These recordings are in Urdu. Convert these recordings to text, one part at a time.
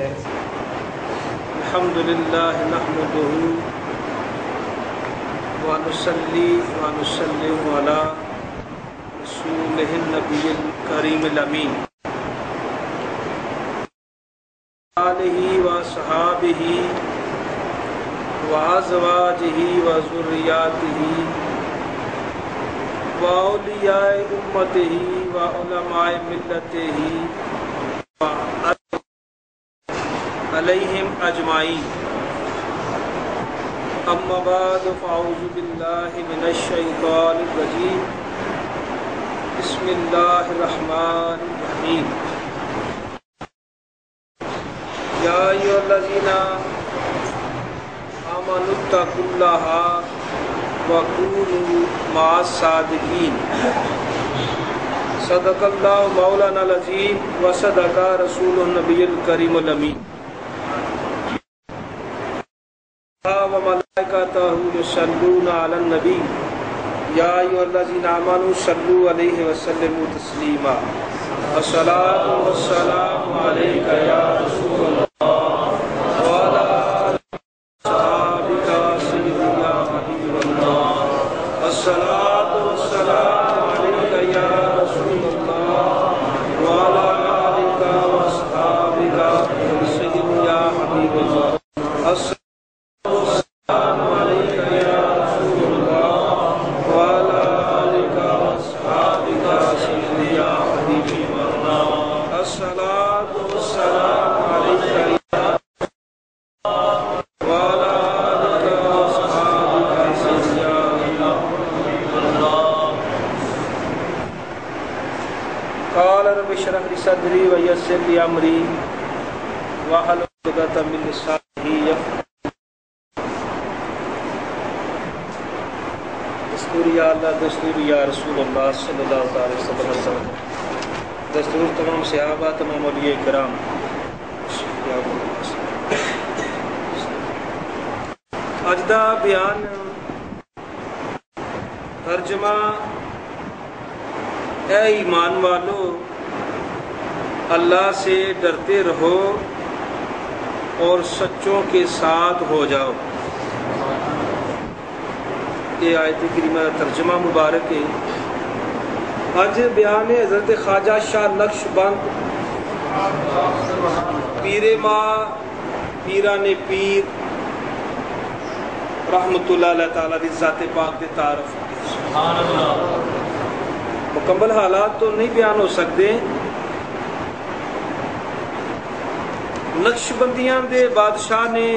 ہے۔ الحمدللہ نحمدہ ونصلی ونسلم علی رسولہ النبی الکریم الامین آلہ وصحابہ وازواجہ وذریاتہ واولیاء امتہ وعلماء ملتہ علیہم اجمعین۔ اما بعد فاعوذ باللہ من الشیطان الرجیم، بسم اللہ الرحمن الرحیم۔ یا ایھا الذین آمنوا اتقوا اللہ وکونوا مع الصادقین۔ صدق اللہ مولانا العظیم وصدق رسول النبی الکریم الامین۔ وملائکتہ یصلون علی النبی یا ایھا الذین آمنوا صلوا علیہ وسلموا تسلیما۔ الصلاۃ والسلام علیک یا رسول اللہ وعلی اصحابک سیدنا حبیب اللہ۔ الصلاۃ والسلام علیک یا رسول اللہ وعلی آلک واصحابک سیدنا حبیب اللہ۔ اشرح لي صدري ويسر لي امري واحلل عقدة من لساني يفقهوا۔ دستور یا اللہ، دستور یا رسول اللہ صلی اللہ علیہ وسلم، دستور تمام صحابہ، تمام اولیاء کرام۔ اج دا بیان ترجمہ اے ایمان والو اللہ سے ڈرتے رہو اور سچوں کے ساتھ ہو جاؤ۔ یہ آیت کریمہ ترجمہ مبارک ہے۔ آج بیان ہے حضرت خواجہ شاہ نقش بند پیر ماں پیران پیر رحمت اللہ علیہ تعالیٰ دی ذات پاک دے تعارف۔ مکمل حالات تو نہیں بیان ہو سکتے۔ نقش بندیاں دے بادشاہ نے،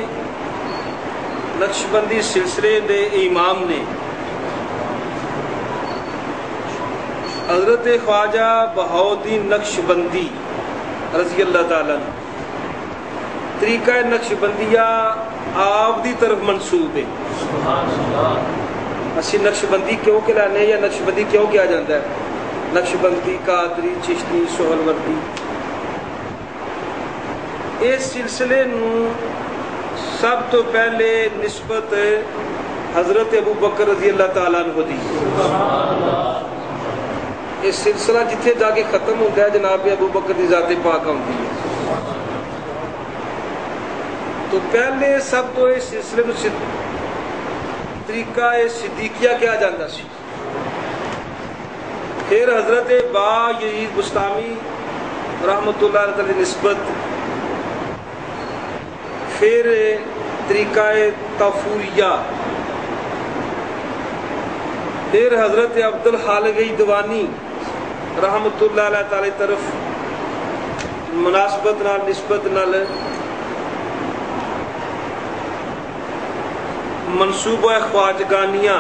نقش بندی سلسلے دے امام نے حضرت خواجہ بہاؤالدین نقش بندی رضی اللہ تعالیٰ عنہ، طریقہ نقش بندیہ آپ دی طرف منسوب ہے۔ اسی نقش بندی کیوں کہلانے یا نقش بندی کیوں کیا جاتا ہے؟ نقش بندی، قادری، چشتی، سہروردی، اس سلسلے نو سب تو پہلے نسبت حضرت ابو بکر رضی اللہ تعالیٰ عنہ دی۔ اس سلسلہ جتھے جا کے ختم ہوتا ہے جناب ابو بکر دی ذات پاک ہوتی ہے۔ تو پہلے سب تو اس سلسلے نو طریقہ صدیقیہ کیا جاتا سی۔ پھر حضرت با یزید بستامی رحمت اللہ علیہ تعالی نسبت، پھر طریقہ طافوریہ، پھر حضرت عبد الخالق دیوانی رحمت اللہ علیہ تعالی طرف مناسبت نال نسبت نال منصوبہ خواجگانیہ،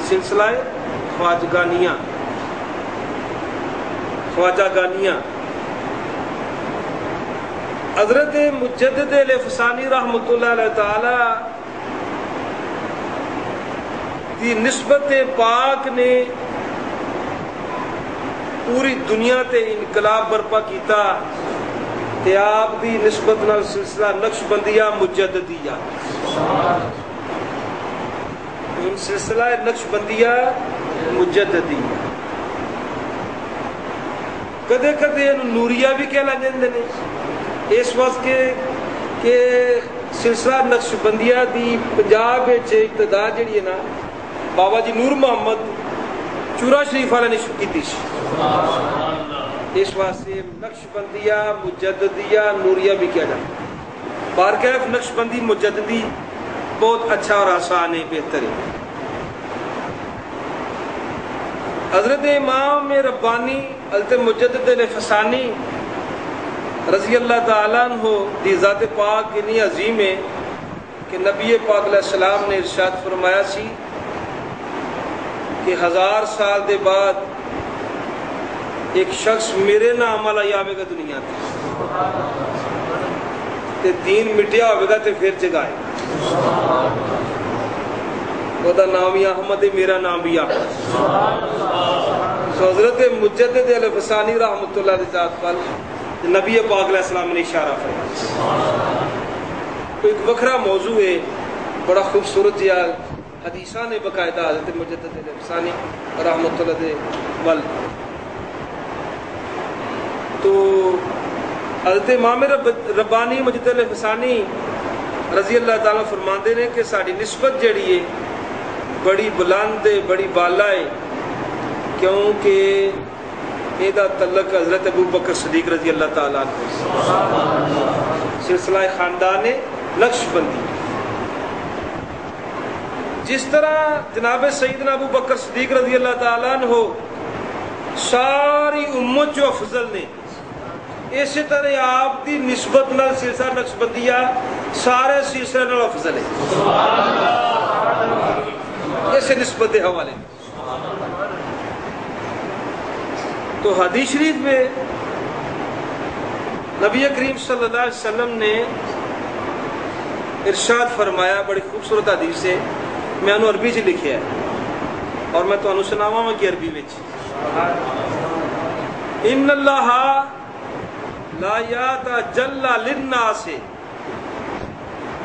سلسلہ خواجگانیہ، خواجہ گانیہ۔ حضرت مجدد الفسانی رحمت اللہ علیہ تعالی دی نسبت پاک نے پوری دنیا تے انقلاب برپا کیتا، تے آپ دی نسبت نال سلسلہ نقش بندیہ مجددیہ، سلسلہ نقش بندیہ مجددیہ۔ کدے کدے نوریہ بھی کہہ لیں۔ اس وقت کے کہ سلسلہ نقشبندیہ دی پنجاب ابتدا جڑی ہے نا بابا جی نور محمد چورا شریف والے نے شروع کی اس واسطے نقشبندیہ مجددیہ نوریہ بھی کیا جاتا ہے۔ بارکیف نقشبندی مجددی بہت اچھا اور آسان ہے، بہتر ہے۔ حضرت امام ربانی حضرت مجدد فسانی رضی اللہ تعالیٰ عنہ دی ذات پاک اتنی عظیم ہے کہ نبی پاک علیہ السلام نے ارشاد فرمایا سی کہ 1000 سال دے بعد ایک شخص میرے نام والا ہی آئے گا دنیا تے دین مٹیا ہوئے گا تے پھر جگائے وہ دا نام ہی احمد ہے، میرا نام بھی احمد۔ سو حضرت مجدد الفسانی رحمۃ اللہ علیہ ذات پال نبی پاک علیہ السلام نے اشارہ فرمایا۔ تو ایک وکھرا موضوع ہے، بڑا خوبصورت یا حدیثہ نے باقاعدہ حضرت مجدد الفسانی رحمۃ اللہ علیہ وال تو حضرت امام ربانی مجدد الفسانی رضی اللہ تعالیٰ فرماندے نے کہ ساری نسبت جڑی ہے بڑی بلند ہے، بڑی بالا ہے، کیونکہ یہ تعلق حضرت ابو بکر صدیق رضی اللہ تعالیٰ عنہ سلسلہ خاندان نقشبندی۔ جس طرح جناب سیدنا ابو بکر صدیق رضی اللہ تعالیٰ عنہ ساری امت جو افضل نے، اسی طرح آپ دی نسبت نال سلسلہ نقشبندیہ سارے سلسلے نال افضل ہے، اسے نسبت کے حوالے۔ تو حدیث شریف میں نبی کریم صلی اللہ علیہ وسلم نے ارشاد فرمایا، بڑی خوبصورت حدیث ہے، میں انہوں عربی چ لکھیا ہے اور میں تو انہوں سناواں گا کہ عربی وچ ان اللہ لا یتجلی للناس،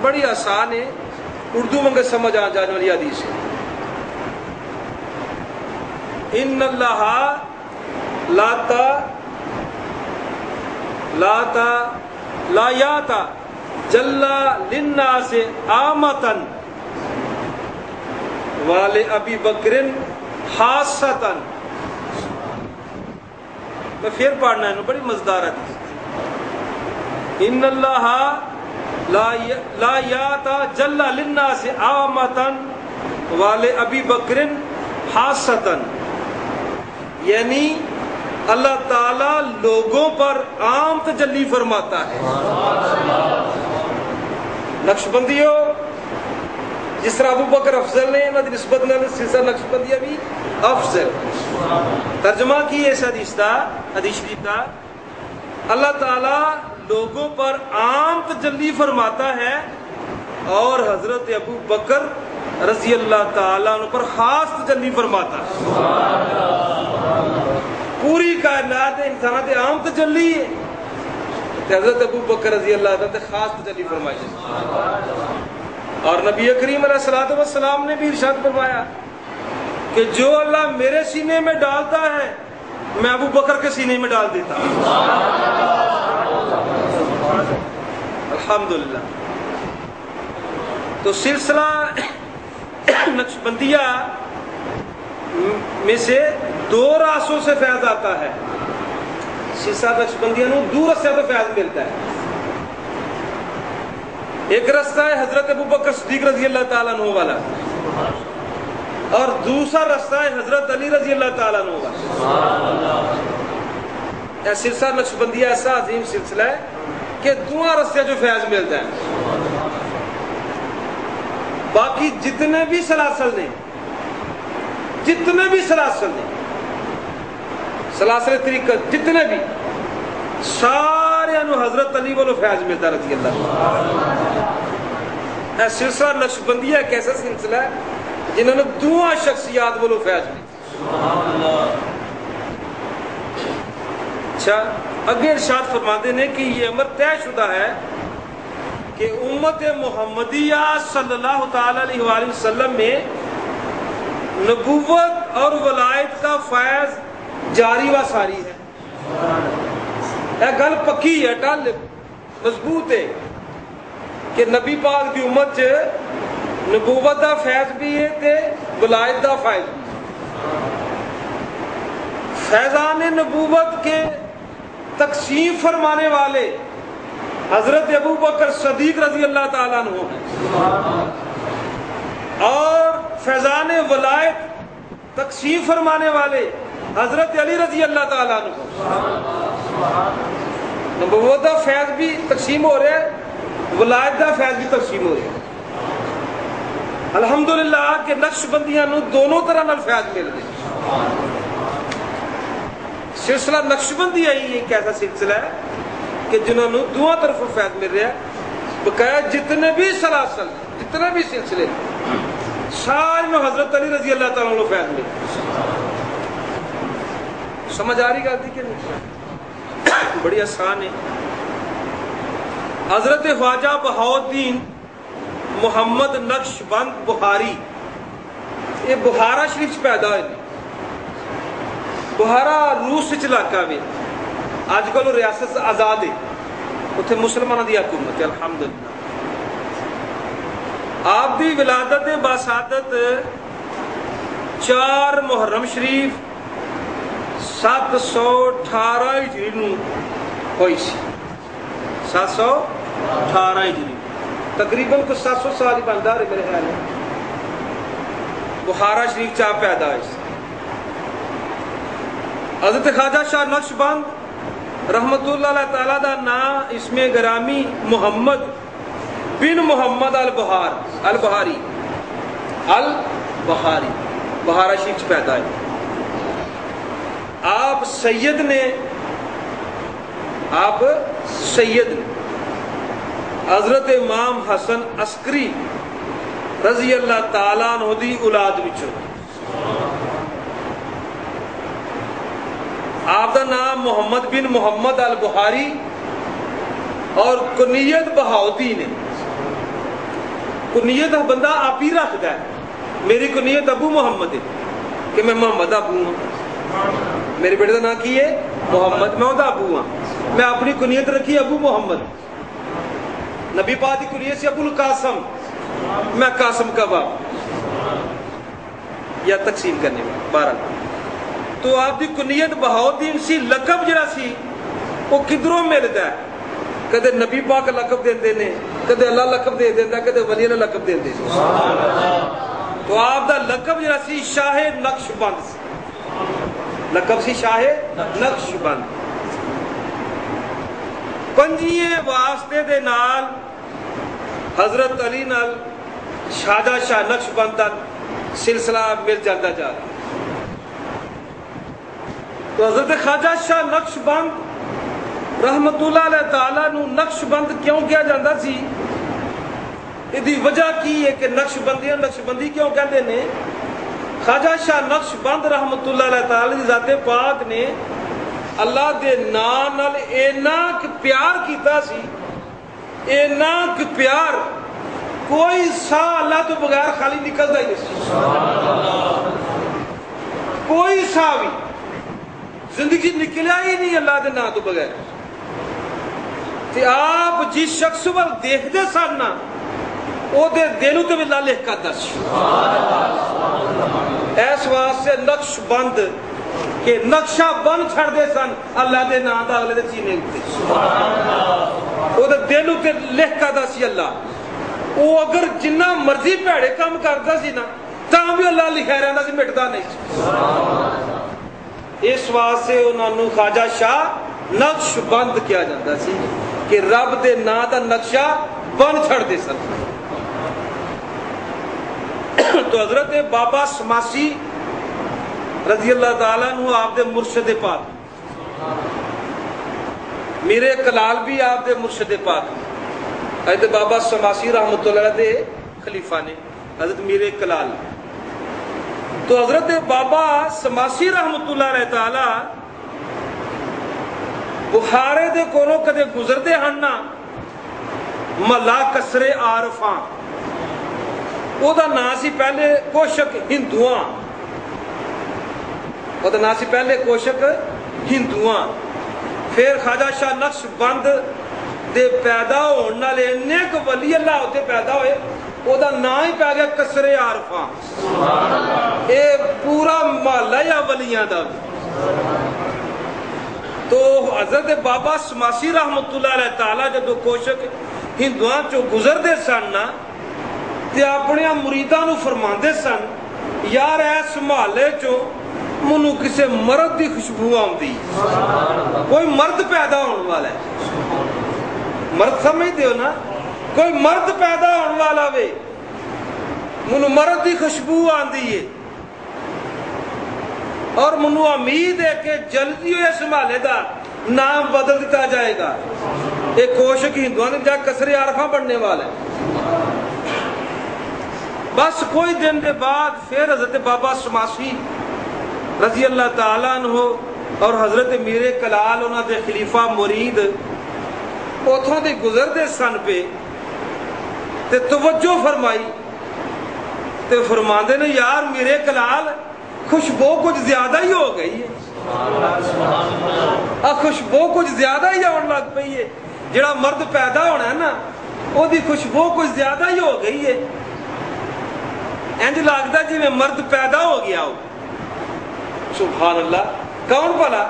بڑی آسان ہے، اردو میں سمجھ آ جانے والی حدیث ہے۔ ان اللہ لا یتجلی للناس عامۃ ولأبی بکر خاصۃ۔ میں پھر پڑھنا ہے، بڑی مزدار حدیث۔ ان اللہ لا یتجلی للناس عامۃ ولأبی بکر خاصۃ، یعنی اللہ تعالیٰ لوگوں پر عام تجلی فرماتا ہے۔ نقشبندیوں جس طرح ابو بکر افضل نے انہوں نے نسبت نال سلسلہ نقشبندیہ بھی افضل۔ ترجمہ کی اس حدیث کا، حدیث شریف کا، اللہ تعالیٰ لوگوں پر عام تجلی فرماتا ہے اور حضرت ابو بکر رضی اللہ تعالیٰ عنہ پر خاص تجلی فرماتا ہے۔ پوری کائنات انسانات عام تجلی ہے، حضرت ابو بکر رضی اللہ تعالیٰ عنہ خاص تجلی فرمائی ہے۔ اور نبی کریم علیہ الصلوۃ والسلام نے بھی ارشاد فرمایا کہ جو اللہ میرے سینے میں ڈالتا ہے میں ابو بکر کے سینے میں ڈال دیتا ہوں۔ الحمدللہ۔ تو سلسلہ نقشبندیہ میں سے 2 راستوں سے فیض آتا ہے۔ سلسلہ نقشبندیہ نو 2 رستوں سے فیض ملتا ہے۔ ایک رستہ ہے حضرت ابو بکر صدیق رضی اللہ تعالیٰ عنہ والا، اور دوسرا رستہ ہے حضرت علی رضی اللہ تعالیٰ عنہ والا۔ یہ سلسلہ نقشبندیہ ایسا عظیم سلسلہ ہے کہ 2 رستے جو فیض ملتا ہے۔ باقی جتنے بھی سلاسل نے، سلاسل طریقہ جتنے بھی، سارے انہوں حضرت علی والوں فیض ملتا رضی اللہ۔ یہ سلسلہ نقشبندیہ ایک ایسا سلسلہ ہے جنہوں نے 2 شخصیات والوں فیض ملتا۔ اچھا، اگے ارشاد فرماتے ہیں کہ یہ امر طے شدہ ہے کہ امت محمدیہ صلی اللہ تعالی علیہ وآلہ وسلم میں نبوت اور ولایت کا فیض جاری و ساری ہے۔ یہ گل پکی ہے، ٹل مضبوط ہے کہ نبی پاک دی امت نبوت دا فیض بھی ہے تے ولایت دا فیض بھی. فیضان نبوت کے تقسیم فرمانے والے حضرت ابو بکر صدیق رضی اللہ تعالیٰ عنہ ہیں، اور فیضان ولایت تقسیم فرمانے والے حضرت علی رضی اللہ تعالیٰ عنہ. نبوت دا فیض بھی تقسیم ہو رہا ہے، ولایت دا فیض بھی تقسیم ہو رہا ہے. الحمدللہ کہ نقش بندیاں نو دونوں طرح نال فیض مل رہے. سلسلہ نقش بندی آئی ایک ایسا سلسلہ ہے کہ جنہوں نے دونوں طرف فیض مل رہا ہے. بقایا جتنے بھی سلاسل جتنے بھی سلسلے سارے میں حضرت علی رضی اللہ تعالیٰ عنہ فیض مل. سمجھ آ رہی گل کہ نہیں؟ بڑی آسان ہے. حضرت خواجہ بہاؤالدین محمد نقش بند بخاری یہ بخارا شریف پیدا ہوئے. بخارا روس علاقہ میں اج کل ریاست آزاد ہے، اتنے مسلمانوں کی حکومت ہے الحمدللہ. آپ دی ولادت باسعادت 4 محرم شریف 718 ہجری نو ہوئی سی. 718 ہجری تقریباً کو 700 سال ہی بنتا رہے میرے خیال ہے. بخارا شریف چاہ پیدا ہوئی سی. حضرت خواجہ شاہ نقش بند رحمت اللہ علیہ تعالیٰ دا نام اس میں گرامی محمد بن محمد البہاری بخارا شریف پیدا ہے. آپ سید نے حضرت امام حسن عسکری رضی اللہ تعالیٰ عنہ دی اولاد وچوں. آپ دا نام محمد بن محمد البہاری اور کنیت بہاؤالدین ہے. کنیت بندہ آپ ہی رکھتا ہے. میری کنیت ابو محمد ہے کہ میں محمد ابو ہوں. میرے بیٹے کا نام کی ہے محمد، میں وہاں ابو ہوں. میں اپنی کنیت رکھی ابو محمد. نبی پاک کی کنیت سے ابو القاسم، میں قاسم کا باپ یا تقسیم کرنے میں 12. تو آپ کی کنیت بہاؤالدین سی. لقب جڑا سی وہ کدھروں ملتا ہے؟ کدے نبی پاک لقب دیندے نے، کدے اللہ لقب دے دیندہ، کدے ولی اللہ لقب دیندے. تو آپ دا لقب جڑا سی شاہ نقش بند سی. لقب سی شاہ نقش بند. 5 واسطے دے نال حضرت علی نال خواجہ شاہ نقش بند دا سلسلہ مل جاتا جا رہا. تو حضرت خواجہ شاہ نقش بند رحمت اللہ علیہ تعالیٰ نو نقش بند کیوں کیا جاتا سی؟ یہ وجہ کی ہے کہ نقش بندی کیوں کہتے ہیں؟ خواجہ شاہ نقش بند رحمت اللہ علیہ تعالیٰ دی ذات پاک نے اللہ دے نام نال اینا کہ پیار کیتا سی، اینا کہ پیار کوئی سا اللہ تو بغیر خالی نکلتا ہی نہیں. کوئی سا بھی زندگی نکلیا ہی نہیں اللہ دے نام تو بغیر. تے آپ جس شخص وال دیکھتے سن نا او دے دلوں تے اللہ لکھ کر دس. اس واسطے نقش بند کہ نقشہ بند چھڑ دے سن اللہ دے نام دا اگلے دے سینے تے. او دے دلوں تے لکھ کر دس اللہ. او اگر جنہ مرضی بھڑے کام کرتا سی نا تاں بھی اللہ لکھا رہندا سی، مٹدا نہیں سی. اس واسطے انہوں نے خواجہ شاہ نقش بند کیا جاتا سی کہ رب دے نام دا نقشہ بند چھڑ دے سن. تو حضرت بابا سماسی رضی اللہ تعالیٰ عنہ آپ دے مرشد پاک، میرے کلال بھی آپ دے مرشد پاک. حضرت بابا سماسی رحمت اللہ دے خلیفہ نے حضرت میرے کلال. تو حضرت بابا سماسی رحمت اللہ علیہ تعالی بخارے دے کولوں کدے گزردے ہن نا ملا کسرے عارفاں. او دا نام سی پہلے کوشک ہندوواں. او دا نام سی پہلے کوشک ہندوواں. پھر خواجہ شاہ نقش بند دے پیدا ہونے والے اننے کو ولی اللہ ہوتے پیدا ہوئے او دا نام ہی پہ گیا کسر عارفاں اے پورا محلہ یا ولیاں دا تو حضرت بابا سماسی رحمت اللہ علیہ تعالیٰ جب کوشک ہندوان چو گزر دے سن نا تے اپنے مریداں نو فرماندے سن یار ایس محلے چو منو کسے مرد دی خوشبو آمدی کوئی مرد پیدا ہونے والا ہے مرد سمجھتے ہو نا کوئی مرد پیدا ہونے والا وے منو مرد دی خوشبو آندی ہے اور منو امید ہے کہ جلدی ہوئے سنبھالے دا نام بدل دیتا جائے گا ایک کوشک ہندوان جا کسر عارفاں بننے والا ہے بس کوئی دن دے بعد پھر حضرت بابا سماسی رضی اللہ تعالیٰ عنہ اور حضرت میر کلال انہاں دے خلیفہ مرید اوتھوں دے گزر دے سن پہ تے توجہ فرمائی تے فرماندے نے یار میرے کلال خوشبو کچھ زیادہ ہی ہو گئی ہے خوشبو کچھ زیادہ ہی آن لگ پئی ہے جڑا مرد پیدا ہونا ہے نا او دی خوشبو کچھ زیادہ ہی ہو گئی ہے انج لگدا جی میں مرد پیدا ہو گیا ہو سبحان اللہ کون بھلا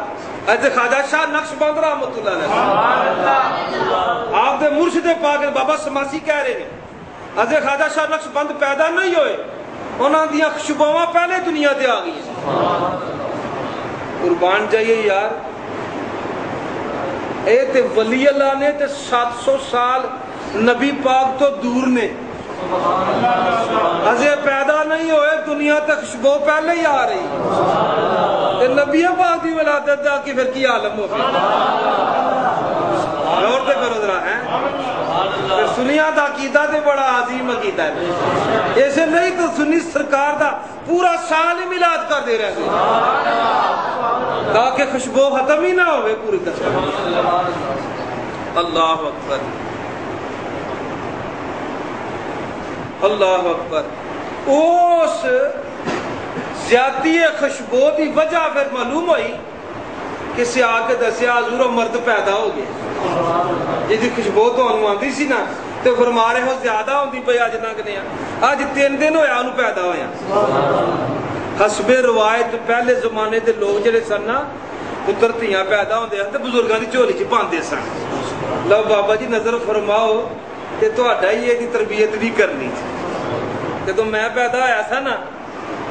حضرت خواجہ شاہ نقشبند رحمت اللہ علیہ آپ دے مرشد پاک بابا سماسی کہہ رہے ہیں حضرت خواجہ شاہ نقشبند پیدا نہیں ہوئے انہاں دیاں خوشبوواں پہلے دنیا تے آ گئی قربان جائیے یار اے تے ولی اللہ نے تے 700 سال نبی پاک تو دور نے حضرت پیدا نہیں ہوئے دنیا تے خوشبو پہلے ہی آ رہی تے نبی پاک دی ولادت دا کی پھر کی عالم ہو غور تے کرو ذرا ہیں پھر سنیاں دا عقیدہ تے بڑا عظیم عقیدہ ہے ایسے نہیں تو سنی سرکار دا پورا سال ہی میلاد کر دے رہے تاکہ خوشبو ختم ہی نہ ہوئے پوری طرح اللہ اکبر اللہ اکبر اس زیادتی خوشبو دی وجہ پھر معلوم ہوئی کسی آ کے دسیا حضور مرد پیدا ہو گیا جی خوشبو تو انہوں آندی سی نا تو فرما رہے ہو زیادہ ہوندی پئی اج لنگنے اج 3 دن ہویا انہوں پیدا ہویا حسب روایت پہلے زمانے دے لوگ جڑے سن نا پتر تیاں پیدا ہوندے تے بزرگاں دی جھولی چ پاندے سن لو بابا جی نظر فرماؤ تے تہاڈا ہی یہ تربیت نہیں کرنی جدوں میں پیدا ہویا سا نا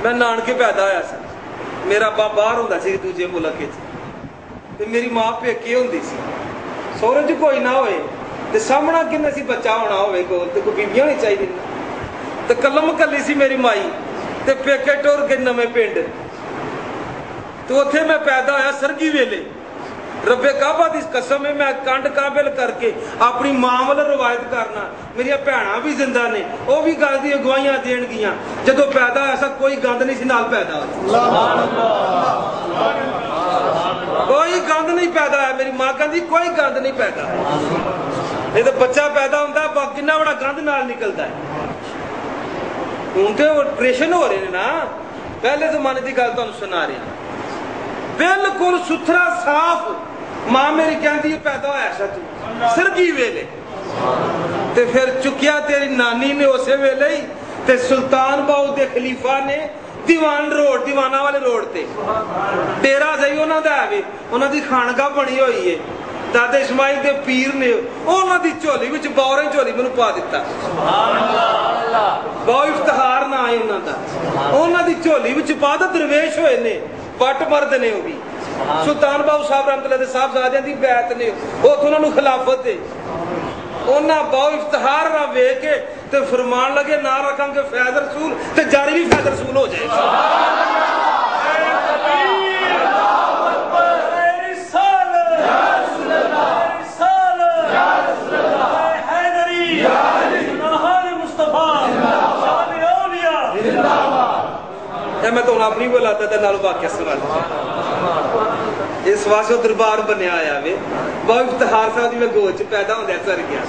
میں نانکے پیدا ہویا سا میرا باپ باہر ہوندا سی دوجے ملک وچ تے میری ماں پیکے ہوندی سی سورج کوئی نہ ہوئے تے سامنا کنے سی بچہ ہونا ہوئے کول تے کوئی بیبیاں نہیں چاہیے تے کلم کلی سی میری مائی تے پیکے ٹور کے نویں پنڈ تو اوتھے میں پیدا ہویا سرگی ویلے رب کعبہ دی قسم ہے میں کنڈ قابل کر کے اپنی ماں والا روایت کرنا میری بھੈਣਾਂ بھی زندہ نے وہ بھی گل دی اگوائیاں دین گیاں جدوں پیدا ایسا کوئی گند نہیں سی نال پیدا کوئی گند نہیں پیدا ہے میری ماں کہندی کوئی گند نہیں پیدا نہیں تو بچہ پیدا ہوندا کتنا بڑا گند نال نکلدا ہے ہن تے آپریشن ہو رہے ہیں نا پہلے زمانے دی گل تانوں سنا رہا بالکل ستھرا صاف ماں میری کہندی پیدا ہوا ایسا تو سرگی ویلے تے پھر چکیا تیری نانی نے اسے ویلے ہی تے سلطان باؤ دے خلیفہ نے دیوان روڈ دیوانہ والے روڈ تے ڈیرا جائی انہاں دا ہے انہاں دی خانگاہ بنی ہوئی ہے دادا اسماعیل دے پیر نے انہاں دی جھولی وچ باوریں جھولی مینوں پا دتا باؤ افتخار نہ آئے انہاں دی جھولی وچ پا دا درویش ہوئے نے بٹ مرد نے وہ بھی سلطان باؤ صاحب رحمت اللہ صاحب زادیاں دی بیعت نے اوتھے انہاں نوں خلافت دے انہاں باؤ افتخار نہ ویکھ کے تے فرمان لگے نہ رکھاں گے فیض رسول تے جاری بھی فیض رسول ہو جائے گا میں تو اپنی بولاتا تھا نال واقعہ سنا اس واسطے دربار بنیا آیا وے باو افتخار صاحب میں گوچ پیدا ہوندے سر گیا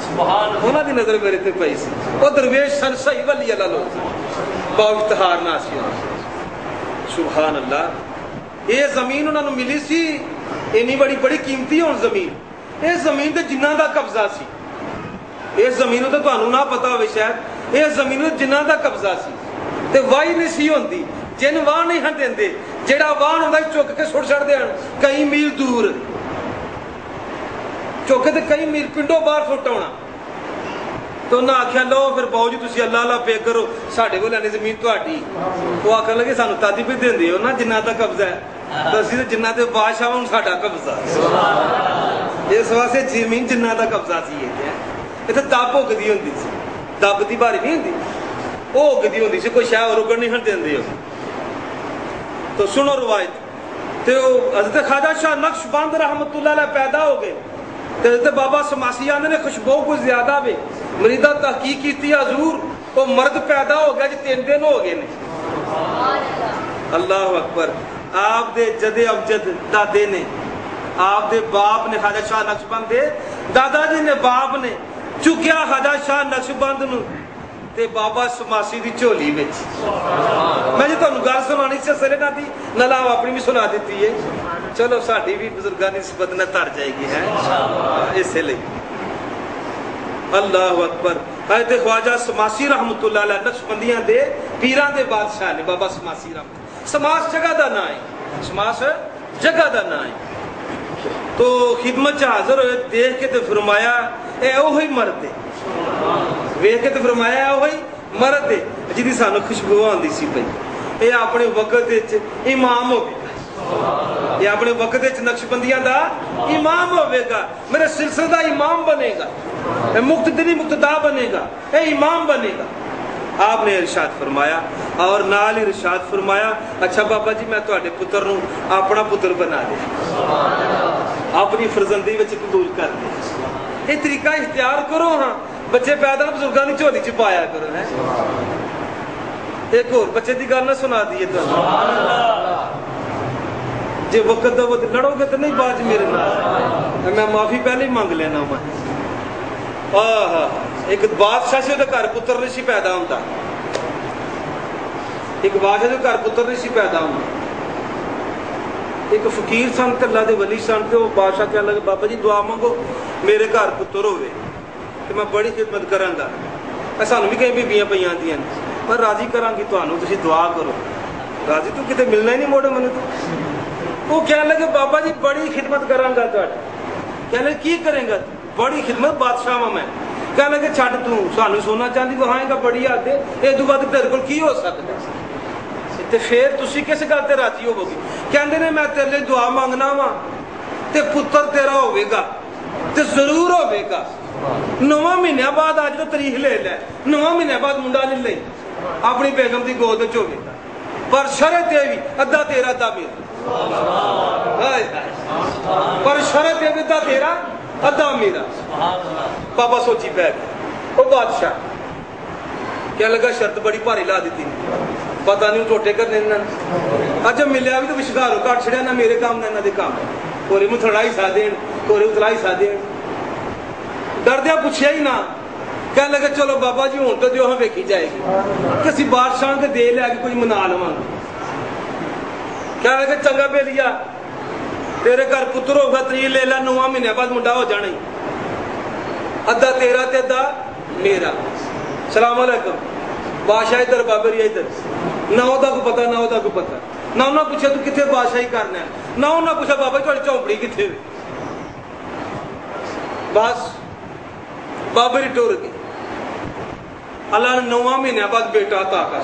انہاں دی نظر میرے تے پئی سی او درویش سن صحیح ولی اللہ لوگ باو افتخار ناسی سبحان اللہ یہ زمین انہاں نوں ملی سی اینی بڑی قیمتی ہون زمین یہ زمین تے جنہاں دا قبضہ سی اس زمین تو تمہیں نہ پتا ہوئے شاید اس زمین جنہ کا قبضہ سی تے واہی نہیں سی ہوندی جن واہ نہیں ہن دیندے جیڑا واہ ہوندا چک کے سٹ چھڑ دین کئی میل دور چوکے تے کئی میل پنڈوں باہر سٹ ہونا تو انہیں آخیا لو پھر باؤ جی تسی اللہ اللہ پے کرو ساڈے کول لینی زمین تہاڈی وہ آخر لگے سانو تادی پہ دیندے ہو نا جنہ دا قبضہ ہے تو اسی تے جنہ تے بادشاہ ہوں ساڈا قبضہ اس واسطے زمین جنہ دا قبضہ سی یہ تے دب ہوگدی ہوندی سی دب دی باری نہیں ہوندی وہ ہوگدی ہوندی سی کوئی شاہ رکن نہیں ہن دیندے ہو تو سنو روایت تے حضرت خواجہ شاہ نقش بند رحمت اللہ علیہ پیدا ہو گئے تے حضرت بابا سماسی آندے نے خوشبو کچھ زیادہ وے مریدہ تحقیق کیتی حضور وہ مرد پیدا ہو گیا جی 3 دن ہو گئے نے اللہ اکبر آپ دے جد امجد دادے نے آپ دے باپ نے خواجہ شاہ نقشبند دے دادا جی نے باپ نے چکیا خواجہ شاہ نقشبند نو تے بابا سماسی دی چولی وچ میں جی تانوں گل سنانی سلسلے نہ دی نال اپنی بھی سنا دیتی ہے چلو ساڈی بھی بزرگانی نسبت نہ تر جائے گی ہے اس لیے اللہ اکبر حضرت خواجہ سماسی رحمت اللہ علیہ نقشبندیاں دے پیران دے بادشاہ نے بابا سماسی رحمت سماس جگہ دا نام ہے سماس جگہ دا نام ہے تو خدمت چ حاضر ہوئے دیکھ کے تے فرمایا اے اوہی مرد ہے ویکھ کے تے فرمایا اے اوہی مرد ہے جدی سانو خوشبو آندی سی پئی اے اپنے وقت وچ امام ہو گیا یہ اپنے وقت وچ نقشبندیاں دا امام ہوے گا میرے سلسلے دا امام بنے گا اے مقتدی مقتدا بنے گا اے امام بنے گا آپ نے ارشاد فرمایا اور نال ارشاد فرمایا اچھا بابا جی میں تواڈے پتر نو اپنا پتر بنا دیا اپنی فرزندی وچ قبول کر دیا یہ طریقہ اختیار کرو ہاں بچے پیدا بزرگاں دی جھولی چ پایا کرو ہے ایک اور بچے دی گل نہ سنا دیے تو جی وقت دا وقت لڑو گے تو نہیں باج میرے نال میں معافی پہلے ہی مانگ لینا میں ایک بادشاہ سے گھر پتر نہیں سی پیدا ہوتا ایک بادشاہ سے گھر پتر نہیں سی پیدا ہوتا ایک فقیر سن تے اللہ دے ولی سن تے وہ بادشاہ کہنے لگے بابا جی دعا مانگو میرے گھر پتر ہوئے کہ میں بڑی خدمت کراں گا سانو بھی کئی بیبیاں پئی آندیاں پر راضی کراں گی تانوں تسی دعا کرو راضی تو کتے ملنا ہی نہیں موڑے منو تو وہ کہنے لگے بابا جی بڑی خدمت کراں گا تہاڈی کہنے لگے کی کریں گا بڑی خدمت بادشاہ ہوں میں کہنے لگے چھڈ تو سانو سونا چاندی وہائیں گا بڑی حد ہے اے تو بعد تیرے کول کی ہو سکدا تے پھر تسی کس گل تے راضی ہوو گے کہندے نے میں تیرے لیے دعا مانگنا وا تے پتر تیرا ہوے گا تے ضرور ہوے گا 9 مہینے بعد اج تو تاریخ لے لے 9 مہینے بعد منڈا نہیں لے اپنی بیگم دی گود وچ ہوے گا پر شرط اے وی ادھا تیرا ادھا میرا پر شرط اے وی ادھا تیرا ادھا میرا بابا سوچی پہ گیا وہ بادشاہ کیا لگا شرط بڑی بھاری لا دیتی پتہ نہیں ٹوٹے کرنے اج جب ملیا بھی تو وشگارو کٹ چھڑیا نہ میرے کام نہ انہاں دے کام کوری مو تھڑائی سا دین کوری اتلائی سا دین ڈردیا پوچھیا ہی نہ کہنے لگا چلو بابا جی ہوں تو دیو ہم ویکھی جائے گی کسی بادشاہ کے دے لے کے کچھ منا لواں کہنے لگا چنگا بے لیا تیرے گھر پتر ہوگا 3 لے لا 9 مہینے بعد منڈا ہو جانا ادھا تیرا تے ادھا میرا سلام علیکم بادشاہ ادھر بابری ادھر نہ دا کو پتا نہ دا کو پتا نہ انہاں پوچھا تو کتنے بادشاہی کرنا ہے نہ انہاں پوچھا بابا جی تہاڈی چوپڑی کتنے ہوئی بس بابری ٹر گئی اللہ نے 9 مہینے بعد بیٹا عطا کر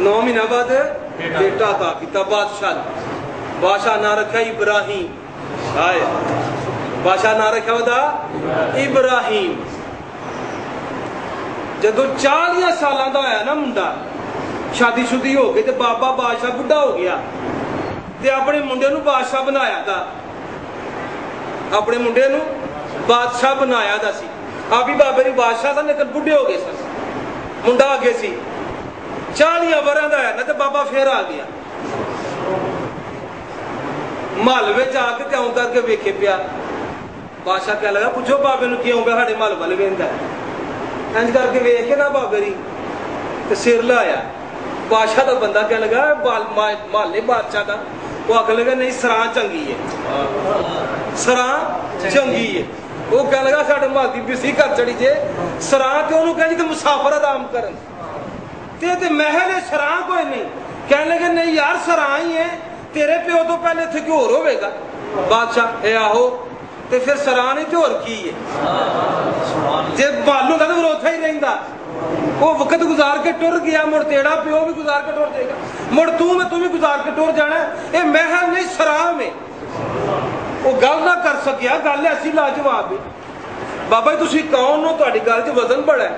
9 مہینے بعد بیٹا عطا کیتا بادشاہ نہ رکھا ابراہیم آئے بادشاہ نہ رکھا دا ابراہیم جدو 40 سالاں دا ہویا نا منڈا شادی شدی ہو گئی تے بابا بادشاہ بڈھا ہو گیا تے اپنے منڈے نو بادشاہ بنایا دا اپنے منڈے نو بادشاہ بنایا دا سی آپ بھی بابے دی بادشاہ تھا لیکن بڈھے ہو گئے سن منڈا آگے سی 40 وراں دا ہے نا تے بابا پھر آ گیا محل وچ آ کے کیوں کر کے ویکھے پیا بادشاہ کہہ لگا پوچھو بابے نو کیوں پیا ساڈے محل ول ویندا انج کر کے ویکھ کے نا بابے دی تے سر لایا بادشاہ دا بندہ کہہ لگا محلے بادشاہ دا وہ آخر لگا نہیں سراں چنگی ہے سراں چنگی ہے وہ کہنے لگا ساڈے محل دی بسی کر چڑی جے سراں تے انہوں کہنے تے مسافر آرام کرن تے محل سراں کوئی نہیں. کہنے لگے نہیں یار سراں ہی ہے, تیرے پیو تو پہلے اتنے کوئی ہور ہوے گا. بادشاہ اے آہو تے پھر سراں نہیں تے ہور کی ہے, جے معلوم ہے تو پھر اوتھے ہی رہندا. وہ وقت گزار کے ٹر گیا, مڑ تیرا پیو بھی گزار کے ٹر جائے گا, مڑ تو بھی گزار کے ٹر جانا ہے. یہ محل نہیں سراں میں. وہ گل نہ کر سکیا, گل ایسی لاجواب ہے. بابا جی تسی کون ہو, تہاڈی گل چ وزن بڑا ہے.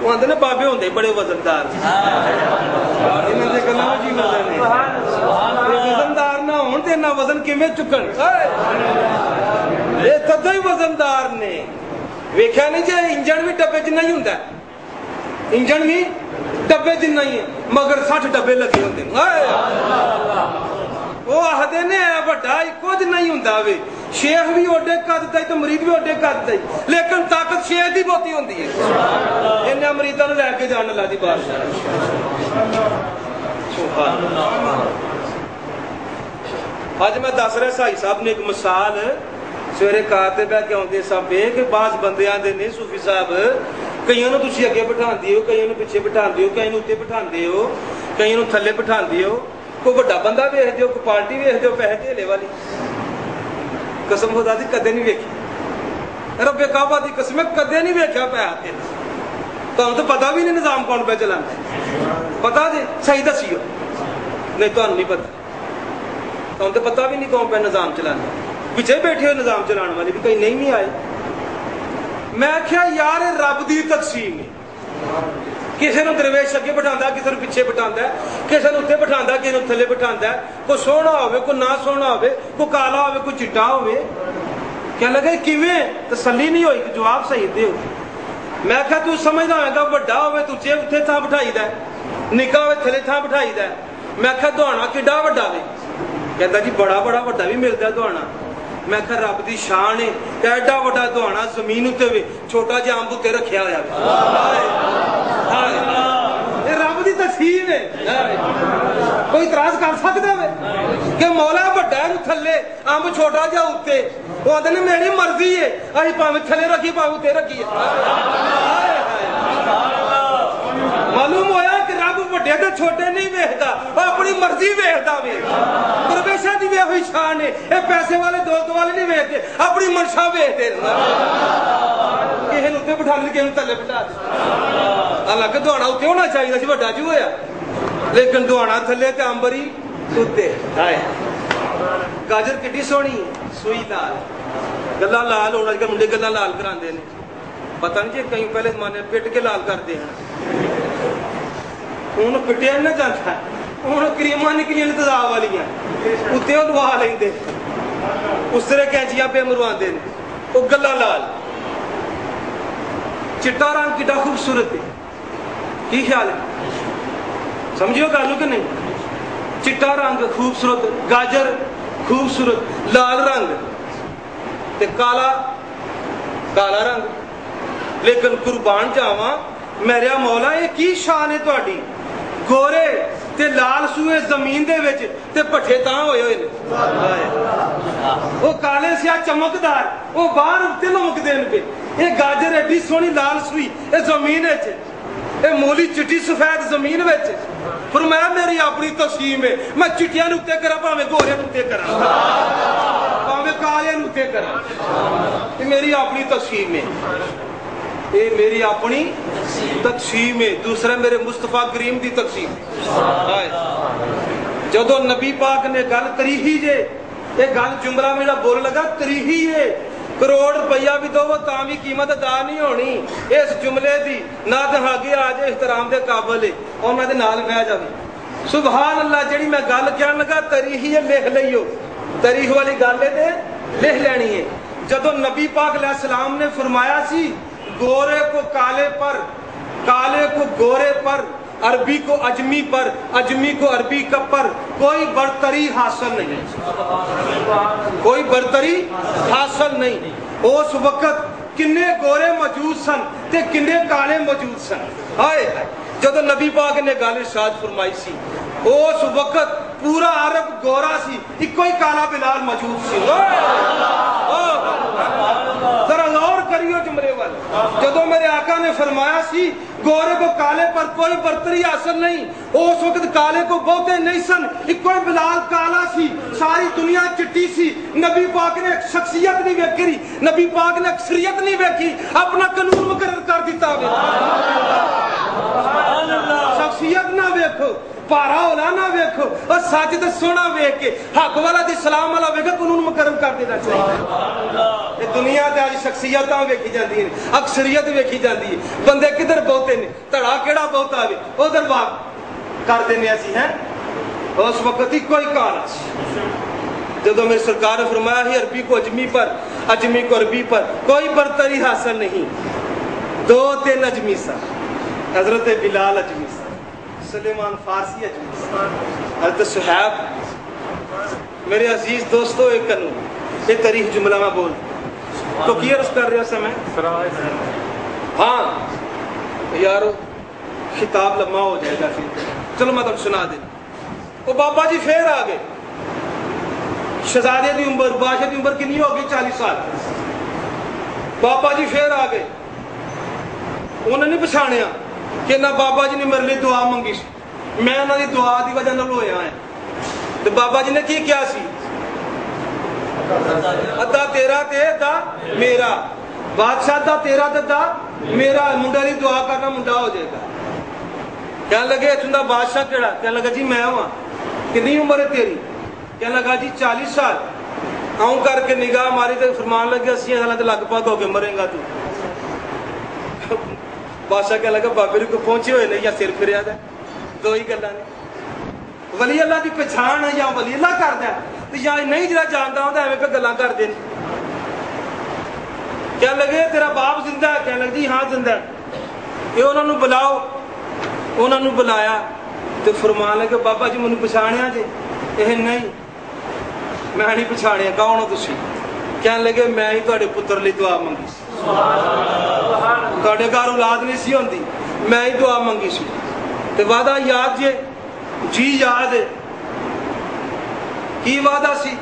وہ آندے نے بابے ہوندے بڑے وزندار, انہاں دے گلاں وچ وزن ہے. وزندار نہ ہون تے نہ وزن کیویں چکن, اے تدوں ہی وزندار نے. ویکھیا نہیں جے انجن بھی ڈبے جنہ ہی ہوندا ہے, انجن بھی ڈبے جنہ ہی ہے, مگر 60 ڈبے لگے ہوندے. وہ آخدے نے وڈا کچھ نہیں ہوندا وے, شیخ بھی اوڈے قد دا تے مرید بھی اوڈے قد دا, لیکن طاقت شیخ دی بہتی ہوندی ہے. انہاں مریداں نوں لے کے جان اللہ دی بارگاہ. سبحان اللہ. اج میں دس رہا سائی صاحب نے ایک مثال سویرے کار تے بیٹھ کے آندے سب کہ بعض بندیاں دے نے صوفی صاحب کئیاں نوں تسی اگے بٹھاندے ہو, کئیاں نوں پیچھے بٹھاندے ہو, کئیاں نوں اوتے بٹھاندے ہو, کئیاں نوں تھلے بٹھاندے ہو. کوئی بڑا بندہ ویکھ دیو, کوئی پارٹی ویکھ دیو پیسے دھیلے والی, قسم خدا دی کدے نہیں ویکھی. رب کعبہ دی قسم کدے نہیں ویکھیا پیسہ دھیلا. تانوں تو پتہ بھی نہیں نظام کون پہ چلانا, پتہ جی صحیح دسیو, نہیں تانوں نہیں پتہ. تانوں تو پتہ بھی نہیں کون پہ نظام چلانا, پیچھے بیٹھے ہوئے نظام چلانے والے بھی کہیں نہیں بھی آئے. میں کیا یار رب دی تقسیم ہے, کسی نے درویش اگے بٹھانا, کسی نے پیچھے بٹھانا, کسی نے اتنے بٹھانا, کسی نے تھلے بٹھانا, کوئی سونا ہوے, کوئی نہ سونا ہوے, کوئی کالا ہوے, کوئی چٹا ہوے. کہنے لگے کیویں, تسلی نہیں ہوئی کہ جواب صحیح دے. میں کہا تو سمجھدا ہوے گا بڑا ہوے تو چے اتنے تھاں بٹھائی دا, نکا ہوے تھلے تھاں بٹھائی دا. میں کہا دوہانا کڈا وڈا وے, کہندا جی بڑا بڑا وڈا بھی ملدا ہے دوہانا. میں کہا رب دی شان ہے کہ ایڈا وڈا دوہانا زمین اتنے وے, چھوٹا جہا امب اتنے رکھیا ہوا ہے. رب دی تقسیم ہے. کوئی اعتراض کر سکتا ہے کہ مولا وڈا ہے تھلے, امب چھوٹا جہا اتنے. وہ آدھے نے میری مرضی ہے, اسی پاویں تھلے رکھی پاویں اتنے رکھیے. معلوم ہویا کہ رب وڈے تے چھوٹے نہیں ویکھدا, وہ اپنی مرضی ویکھدا وے. درویشاں دی وے ہوئی شان ہے, اے پیسے والے دوست والے نہیں ویکھدے, اپنی منشا ویکھدے. کسے نوں تے بٹھا لے, کسے نوں تھلے بٹھا دے. حالانکہ دوہانا اتنے ہونا چاہیے سی, وڈا جو ہویا, لیکن دوہانا تھلے تے امبر ہی اتنے. گاجر کڈی سونی ہے, سوئی لال, گلا لال ہونا چاہیے. منڈے گلا لال کراندے نے, پتہ نہیں جی کئی پہلے زمانے پٹ کے لال کرتے ہیں. ہوں پٹیا نہ جاتا, ہوں کریما نکلیاں تیزاب والی اتنے وہ لوا لیں, اس طرح کینچیاں پہ مرواندے نے. وہ گلا لال, چٹا رنگ کڈا خوبصورت ہے. کی خیال ہے, سمجھو گالو کہ نہیں. چٹا رنگ خوبصورت, گاجر خوبصورت, لال رنگ تے کالا کالا رنگ. لیکن قربان جاواں میرا مولا یہ کی شان ہے تہاڈی, گورے تے لال سوئے زمین دے وچ تے پٹھے تاں ہوئے ہوئے نے. وہ کالے سیا چمکدار, وہ باہر اتنے لمکدے نے پے. یہ گاجر ایڈی سونی لال سوئی یہ زمین وچ, یہ مولی چٹی سفید زمین وچ. فرمایا میری اپنی تقسیم ہے, میں چٹیاں نوں تے کراں بھاویں گورے نوں تے کراں, بھاویں کالے نوں تے کراں. یہ میری اپنی تقسیم ہے, یہ میری اپنی تقسیم ہے. دوسرا میرے مصطفیٰ کریم دی تقسیم. جدو نبی پاک نے گل کری ہی جے, یہ گل جملہ میرا بول لگا کری ہی ہے, کروڑ روپیہ بھی دو تاں بھی قیمت ادا نہیں ہونی اس جملے دی. نہ تے آگے آ جائے احترام دے قابل ہے, انہاں دے نال بہ جاوے. سبحان اللہ. جڑی میں گل کہن لگا تاریخ ہی ہے, لکھ لئیو, تاریخ والی گل ہے لکھ لینی ہے. جدو نبی پاک علیہ السلام نے فرمایا سی گورے کو کالے پر, کالے کو گورے پر, عربی کو اجمی پر, اجمی کو عربی پر, کوئی برتری حاصل نہیں, کوئی برتری حاصل نہیں. اس وقت کنے گورے موجود سن تے کنے کالے موجود سن. ہائے جدو نبی پاک نے گل ارشاد فرمائی سی, اس وقت پورا عرب گورا سی, ایک کوئی کالا بلال موجود سی. کمرے وال جدو میرے آقا نے فرمایا سی گورے کو کالے پر کوئی برتری حاصل نہیں، اس وقت کالے کو بہتے نہیں سن، ایک کوئی بلال کالا سی، ساری دنیا چٹی سی، نبی پاک نے ایک شخصیت نہیں ویکھی، نبی پاک نے اکثریت نہیں ویکھی، اپنا قانون مقرر کر دیتا ہوئے شخصیت نہ ویکھو، پارا ہونا نہ ویکھو، اور سچ تے سونا ویکھ کے حق والا تے سلام والا ویکھ کے قانون مقرر کر دینا چاہیے۔ دنیا تے اج شخصیتاں ویکھی جاندی ہیں، اکثریت ویکھی جاندی ہے، بندے کدھر بہتے نے، دھڑا کیڑا بہتا وے ادھر بات کر دینے اسی ہیں۔ اس وقت ہی کوئی کہنا سی جدو میری سرکار نے فرمایا ہے عربی کو اجمی پر، اجمی کو عربی پر کوئی برتری حاصل نہیں، 2-3 اجمی سا، حضرت بلال اجمی سا، سلیمان فارسی اجمی سا، حضرت صحیب۔ میرے عزیز دوستو ایک کنو ایک تاریخ جملہ میں بول تو کی عرض کر رہا سا میں، ہاں یارو خطاب لمحہ ہو جائے گا پھر، چلو میں تم سنا دیں۔ وہ بابا جی پھر آ گئے، شہزادے دی عمر بادشاہ دی عمر کنی ہوگی 40 سال، بابا جی پھر آ گئے، انہوں نے پچھانیا کہ نہ بابا جی نے میرے لیے دعا منگی، میں انہوں نے دعا دی وجہ نال ہویا ہے، تو بابا جی نے کی کیا سی، ادا تیرا تے ادا میرا، بادشاہ دا تیرا تے ادا میرا، منڈا لی دعا کرنا منڈا ہو جائے گا۔ کہنے لگے اتنا بادشاہ کیڑا، کہنے لگا جی میں ہوں، کتنی عمر ہے تیری، کہنے لگا جی 40 سال، آؤں کر کے نگاہ ماری تو فرمان لگے 80 سال تے لگ پاگ ہو کے مرے گا تو۔ بادشاہ کہنے لگا بابے کو پہنچے ہوئے نہیں یا سر پھریا دے، دو ہی گلاں نے، ولی اللہ دی پہچان ہے یا ولی اللہ کر دیا تو یا نہیں جڑا جانتا ہوں تو ایویں پہ گلاں کر دیں۔ کہنے لگے تیرا باپ زندہ ہے، کہنے لگے جی ہاں زندہ ہے، یہ انہوں نے بلاؤ، انہوں نے بلایا تو فرمان لگے بابا جی مجھے پچھاڑیا جی، یہ نہیں میں نہیں پچھاڑیا، کون ہو تسی، کہنے لگے میں ہی تہاڈے پتر لئی دعا منگی سی، تہاڈے گھر اولاد نہیں سی ہوندی، میں ہی دعا منگی سی، تے وعدہ یاد جی یاد ہے، کی وعدہ سی،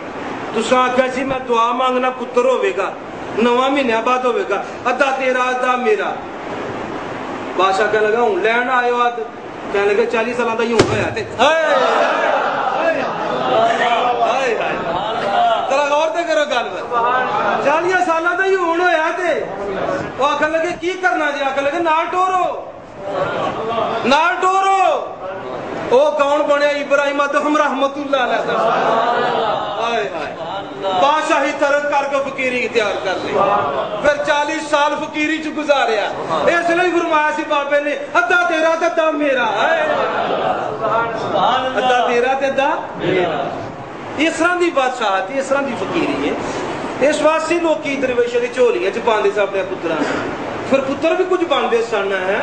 تساں آکھیا سی میں دعا مانگنا پتر ہوے گا، 9 مہینے بعد ہوے گا، ادا تیرا ادا میرا۔ بادشاہ کہنے لگا ہوں لین آئے ہو، کہنے لگے 40 سالوں کا ہی ہوں گیا تے، ذرا غور تے کرو گل پر، 40 سالوں کا ہی ہون ہویا تے، وہ آخر لگے کی کرنا جی، آخر لگے نال ٹورو، نال ٹورو۔ وہ کون بنیا ابراہیم ادہم رحمت اللہ علیہ، بادشاہی ترک کر کے فقیری اختیار کر لی، پھر 40 سال فقیری چ گزاریا، اس لیے فرمایا سی بابے نے ادا تیرا تے ادا میرا، ادا تیرا تے ادا میرا۔ اس طرح دی بادشاہت، اس طرح دی فقیری ہے، اس واسطے لوگ کی درویشوں کی جھولیاں چ پاندے سن اپنے پتراں، پھر پتر بھی کچھ بنتے سن ہے،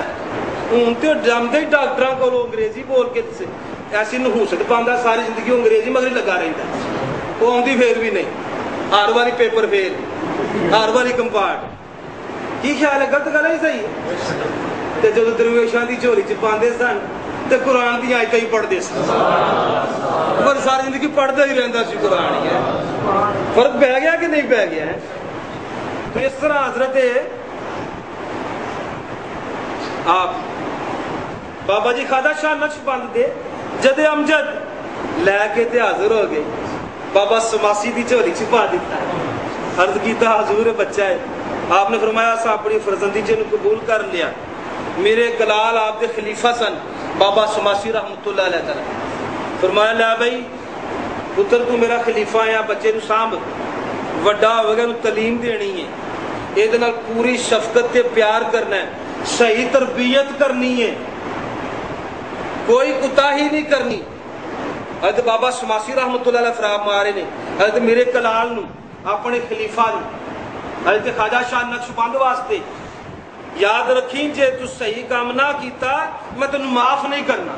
ہوں تو جمدے ہی ڈاکٹراں کو انگریزی بول کے ایسی نحوست پاندہ، ساری زندگی انگریزی مگر لگا رہتا، وہ آتی پھر بھی نہیں، ہر باری پیپر فیل، ہر باری کمپارٹ، کی خیال ہے غلط گل ہے صحیح ہے؟ تے جدو درویشاں دی جھولی چ پاندے سن تے قرآن دی آیتاں ہی پڑھدے سن، پر ساری زندگی پڑھدا ہی رہندا سی قرآن ہی ہے، فرق پہ گیا کہ نہیں پہ گیا ہے؟ تو اس طرح حضرت آپ بابا جی خواجہ شاہ نقش بند دے جد امجد لے کے تے حاضر ہو گئے، بابا سماسی دی جھولی چھپا دیتا ہے، عرض کیتا حضور بچہ ہے، آپ نے فرمایا اسا اپنی فرزندی جن قبول کر لیا، میرے کلال آپ دے خلیفہ سن بابا سماسی رحمت اللہ علیہ تعالی، فرمایا لے بھائی پتر تو میرا خلیفہ ہے، بچے نو سانبھ، وڈا ہوئے گا نو تعلیم دینی ہے، یہ نال پوری شفقت تے پیار کرنا ہے، صحیح تربیت کرنی ہے، کوئی کوتاہی نہیں کرنی۔ حضرت بابا سماسی رحمت اللہ علیہ فرام مارے نے حضرت میرے کلال نو اپنے خلیفہ نو حضرت خواجہ شاہ نقش بند واسطے یاد رکھیں جے تو صحیح کام نہ کیتا میں تینوں معاف نہیں کرنا۔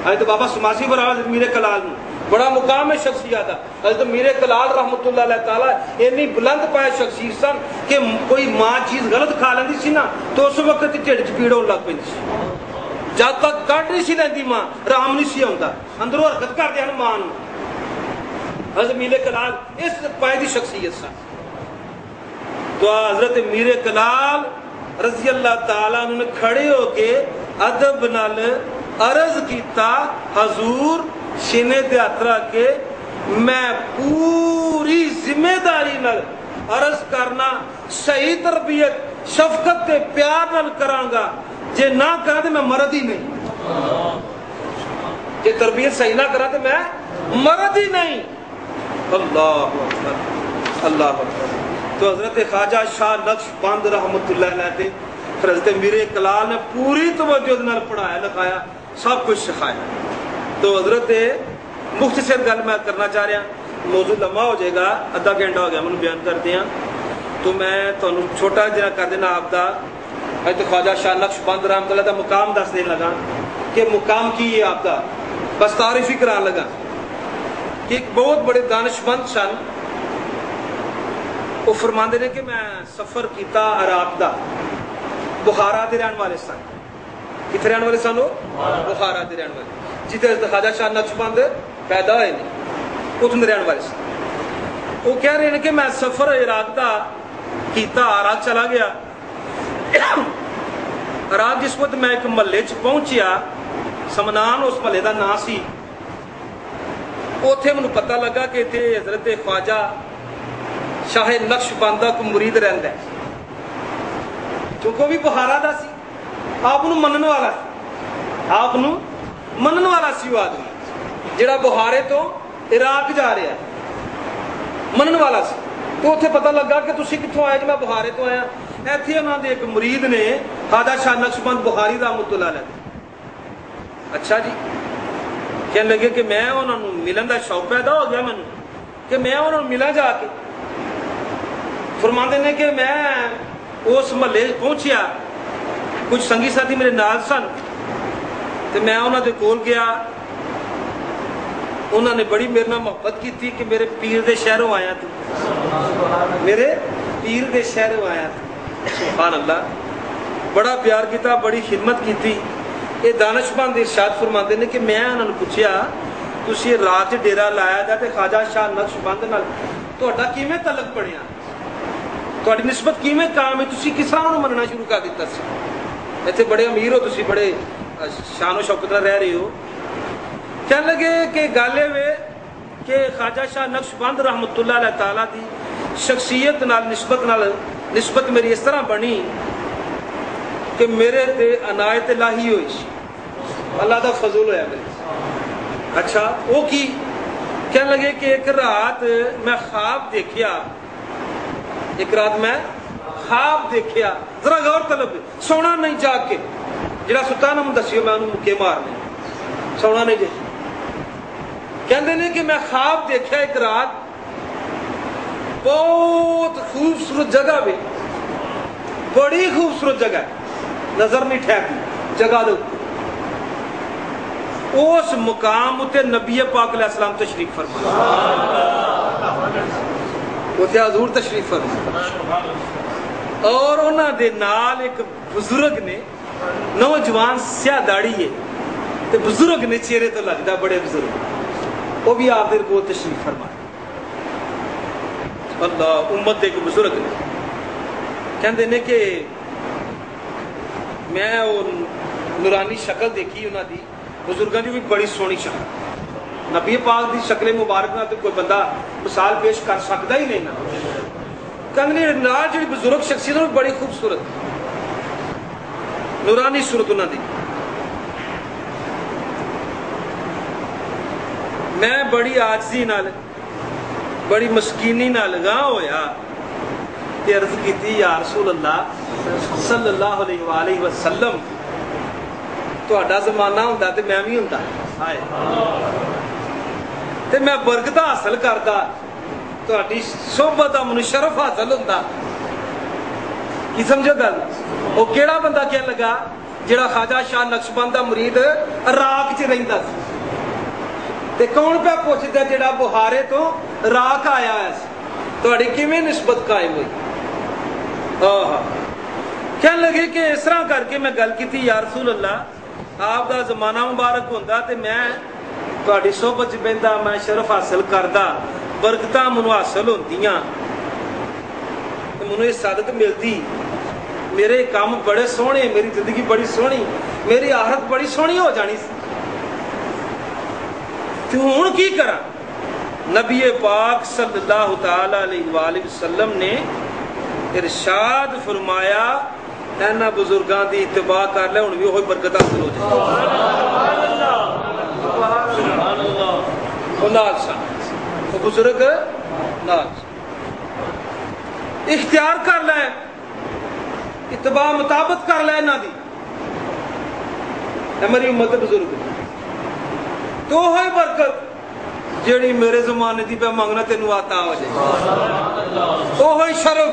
حضرت بابا سماسی برابر حضرت میرے کلال نو بڑا مقام ہے شخصیت دا، حضرت میرے کلال رحمت اللہ علیہ تعالی اتنی بلند پائے شخصیت سن کہ کوئی ماں چیز غلط کھا لیندی سی نا تو اس وقت ڈھڈ چ پیڑ ہون لگ پیندی سی، جب تک کٹ نہیں سی لیندی ماں رام نہیں سی آندا، اندروں حرکت کردے ہن ماں نو۔ حضرت میرے کلال اس پائے دی شخصیت سن، تو حضرت میر کلال رضی اللہ تعالیٰ عنہ نے کھڑے ہو کے ادب نال عرض کیتا حضور سینے تے ہاتھ رکھ کے میں پوری ذمہ داری نال عرض کرنا صحیح تربیت شفقت تے پیار نال کراں گا، جے نہ کرا تے میں مرد ہی نہیں، جے تربیت صحیح نہ کرا تے میں مرد ہی نہیں۔ اللہ اکبر اللہ اکبر۔ تو حضرت خواجہ شاہ نقش بند رحمت اللہ علیہ تھے، پھر حضرت میر کلال نے پوری توجہ نال پڑھایا لکھایا سب کچھ سکھایا۔ تو حضرت مختصر گل میں کرنا چاہ رہا، موضوع لمبا ہو جائے گا، آدھا گھنٹہ ہو گیا میں بیان کرتے ہیں، تو میں تمہیں چھوٹا جہاں کر دینا آپ کا حضرت خواجہ شاہ نقش بند رحمت اللہ کا مقام دس دین لگا کہ مقام کی ہے آپ کا، بس تعریف ہی کران لگا کہ ایک بہت بڑے دانشمند سن، وہ فرماندے نے کہ میں سفر کیتا عراق دا، بخارا دے رہن والے سن، کتنے رہن والے سن وہ؟ بخارا دے رہن والے، جتنے خواجہ شاہ نقش بند پیدا ہوئے نہیں اتنے رہن والے سن۔ وہ کہہ رہے ہیں کہ میں سفر عراق دا کیتا، عراق چلا گیا، عراق جس وقت میں ایک محلے چ پہنچیا، سمنان اس محلے دا نام سی، اوتھے مجھے پتہ لگا کہ اتنے حضرت خواجہ شاہ نقش بندہ کو مرید رہندا ہے، کیونکہ وہ بھی بخارا دا سی، آپ منن والا سی، آپ منن والا سی وہ آدمی جڑا بخارے تو عراق جا رہا ہے، منن والا سی۔ تو اتنے پتہ لگا کہ تسی کتوں آئے؟ کہ میں بخارے تو آیا۔ ایتھے انہوں نے ایک مرید نے خواجہ شاہ نقش بند بخاری رحمت اللہ علیہ، اچھا جی، کہنے لگے کہ میں انہوں نے ملن کا شوق پیدا ہو گیا مینوں کہ میں انہوں نے ملا جا کے۔ فرماندے نے کہ میں اس محلے پہنچیا، کچھ سنگی ساتھی میرے نال سن، تو میں انہوں دے کول گیا، انہوں نے بڑی میرے نال محبت کی تھی کہ میرے پیر دے شہروں آیا تو، میرے پیر دے شہروں آیا تو، سبحان اللہ، بڑا پیار کیتا، بڑی خدمت کی تھی۔ یہ دانشمند ارشاد فرماندے نے کہ میں انہوں نے پوچھیا تسی رات ڈیرا لایا جا تے خواجہ شاہ نقش بند نال تہاڈا کیویں تعلق بنیا، تہاڈی نسبت کیویں قائم ہے، تسی کس طرح مننا شروع کر دیتا سی؟ ایتھے بڑے امیر ہو، تسی بڑے شان و شوکت نال رہ رہے ہو۔ کہنے لگے کہ گل اے کہ خواجہ شاہ نقش بند رحمت اللہ علیہ تعالیٰ دی شخصیت نال نسبت میری اس طرح بنی کہ میرے تے عنایت الہی ہوئی، اللہ دا فضل ہویا میرے۔ اچھا وہ کی؟ کہنے لگے کہ ایک رات میں خواب دیکھیا، ایک رات میں خواب دیکھیا، ذرا غور طلب، سونا نہیں جاگ کے، جڑا ستا نا مجھے دسیو میں انہوں مکے مارنے، سونا نہیں جی۔ کہندے نے کہ میں خواب دیکھا ایک رات، بہت خوبصورت جگہ بھی، بڑی خوبصورت جگہ، نظر نہیں ٹھہرتی جگہ دے، اس مقام تے نبی پاک علیہ السلام تشریف فرمایا، اتنے حضور تشریف فرمایا، اور انہاں دے نال ایک بزرگ نے، نوجوان سیاہ داڑھی ہے تے بزرگ نے، چہرے تو لگتا بڑے بزرگ، وہ بھی آپ دے کو تشریف فرمایا، اللہ امت ایک بزرگ نے۔ کہندے نے کہ میں وہ نورانی شکل دیکھی انہاں دی، بزرگاں دی بھی بڑی سونی شکل، نبی پاک دی شکل مبارک نہ تو کوئی بندہ مثال پیش کر سکتا ہی نہیں نا۔ کہندے نے نال جڑی بزرگ شخصیت وہ بڑی خوبصورت نورانی صورت انہاں دی۔ میں بڑی عاجزی نال، بڑی مسکینی نال گاں ہویا تے عرض کیتی، یا رسول اللہ صلی اللہ علیہ وآلہ وسلم، تہاڈا زمانہ ہوندا تے میں بھی ہوندا، ہائے تے میں برکت حاصل کردا، تہاڈی صحبت دا مینوں شرف حاصل ہوندا۔ کی سمجھو گل؟ وہ کیڑا بندہ کہن لگا جڑا خواجہ شاہ نقش بند دا مرید عراق چ رہندا سی، تے کون پہ پوچھدا جڑا بخارے تو عراق آیا ہے، تہاڈی کیویں نسبت قائم ہوئی؟ کہنے لگے کہ اس طرح کر کے میں گل کی، یا رسول اللہ آپ دا زمانہ مبارک ہوندا تے میں تہاڈی صحبت وچ بہندا، میں شرف حاصل کردا، برکتاں مینوں حاصل ہوندیاں۔ تو مجھے سعادت ملتی، میرے کام بڑے سونے، میری زندگی بڑی سونی، میری آخرت بڑی سونی ہو جانی سی۔ تو ہوں کی کرا؟ نبی پاک صلی اللہ تعالی علیہ وآلہ وسلم نے ارشاد فرمایا اینا بزرگاں دی اتباع کر لے، ہن بھی وہی برکت حاصل ہو جائے۔ وہ نال سن، وہ بزرگ نال سن، اختیار کر لے، اتباع مطابق کر لے انہاں دی، ہماری امت بزرگ تو ہوئی برکت جیڑی میرے زمانے دی پہ مانگنا تینوں عطا ہو جائے، تو ہوئی شرف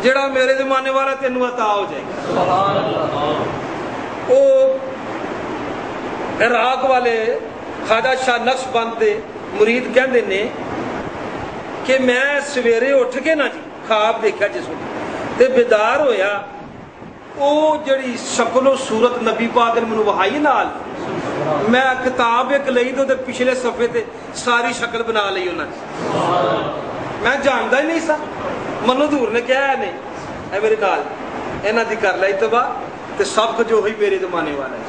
جیڑا میرے زمانے والا تینوں عطا ہو جائے۔ او عراق والے خواجہ شاہ نقش بند دے مرید کہندے نے کہ میں سویرے اٹھ کے نا جی خواب دیکھا جس وقت تے بیدار ہویا، او جڑی شکل و صورت نبی پاک نے منو وحائی نال، میں کتاب ایک لئی تو پچھلے صفحے تے ساری شکل بنا لئی انہاں نے، میں جاندا ہی نہیں سا، منو دور نے کہا ہے نہیں اے میرے نال انہاں دی کر لے اتباع تے سب کچھ وہی میرے زمانے والا ہے۔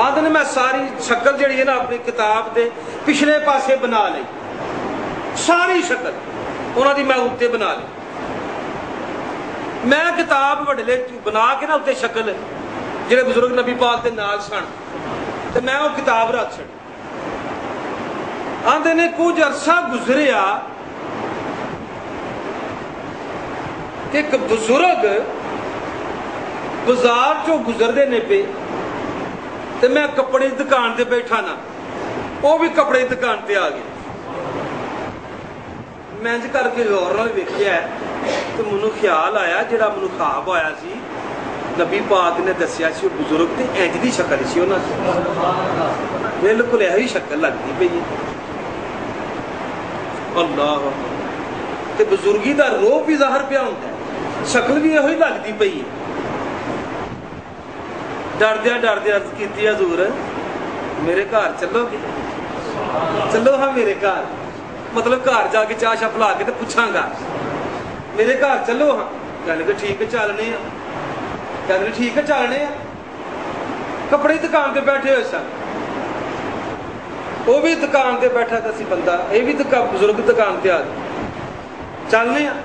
آدھے نے میں ساری شکل جڑی ہے نا اپنی کتاب دے پچھلے پاسے بنا لئی، ساری شکل انہاں دی میں اوتے بنا لی، میں کتاب وڈلے بنا کے نا اتنے شکل جڑے بزرگ نبی پاک دے نال سن تے میں وہ کتاب رکھ چھڑی۔ آندے نے کچھ عرصہ گزریا کہ ایک بزرگ بازار چو گزردے نے پہ تے میں کپڑے دکان تے بیٹھا نا، وہ بھی کپڑے دکان تے آ گئے، میں انج کر کے غور نال ویکھیا ہے تو منو خیال آیا جڑا منو خواب آیا سی نبی پاک نے دسیا سی وہ بزرگ تے انج دی شکل سی انہاں دی، بالکل ایہی شکل لگتی پئی ہے۔ اللہ تے بزرگی دا روح بھی ظاہر پیا ہوندا ہے، شکل بھی ایہی لگتی پئی ہے۔ ڈردیا عرض کیتی حضور میرے گھر چلو گے؟ چلو ہاں میرے گھر، مطلب گھر جا کے چاہ شپ لا کے تو پوچھاں گا میرے گھر چلو ہاں، کہنے کہ ٹھیک ہے چلنے ہیں، کہنے ٹھیک ہے چلنے ہیں۔ کپڑے دکان تے بیٹھے ہوئے سن، وہ بھی دکان تے بیٹھا تھا سی بندہ، یہ بھی بزرگ دکان تے آ گئے، چلنے ہیں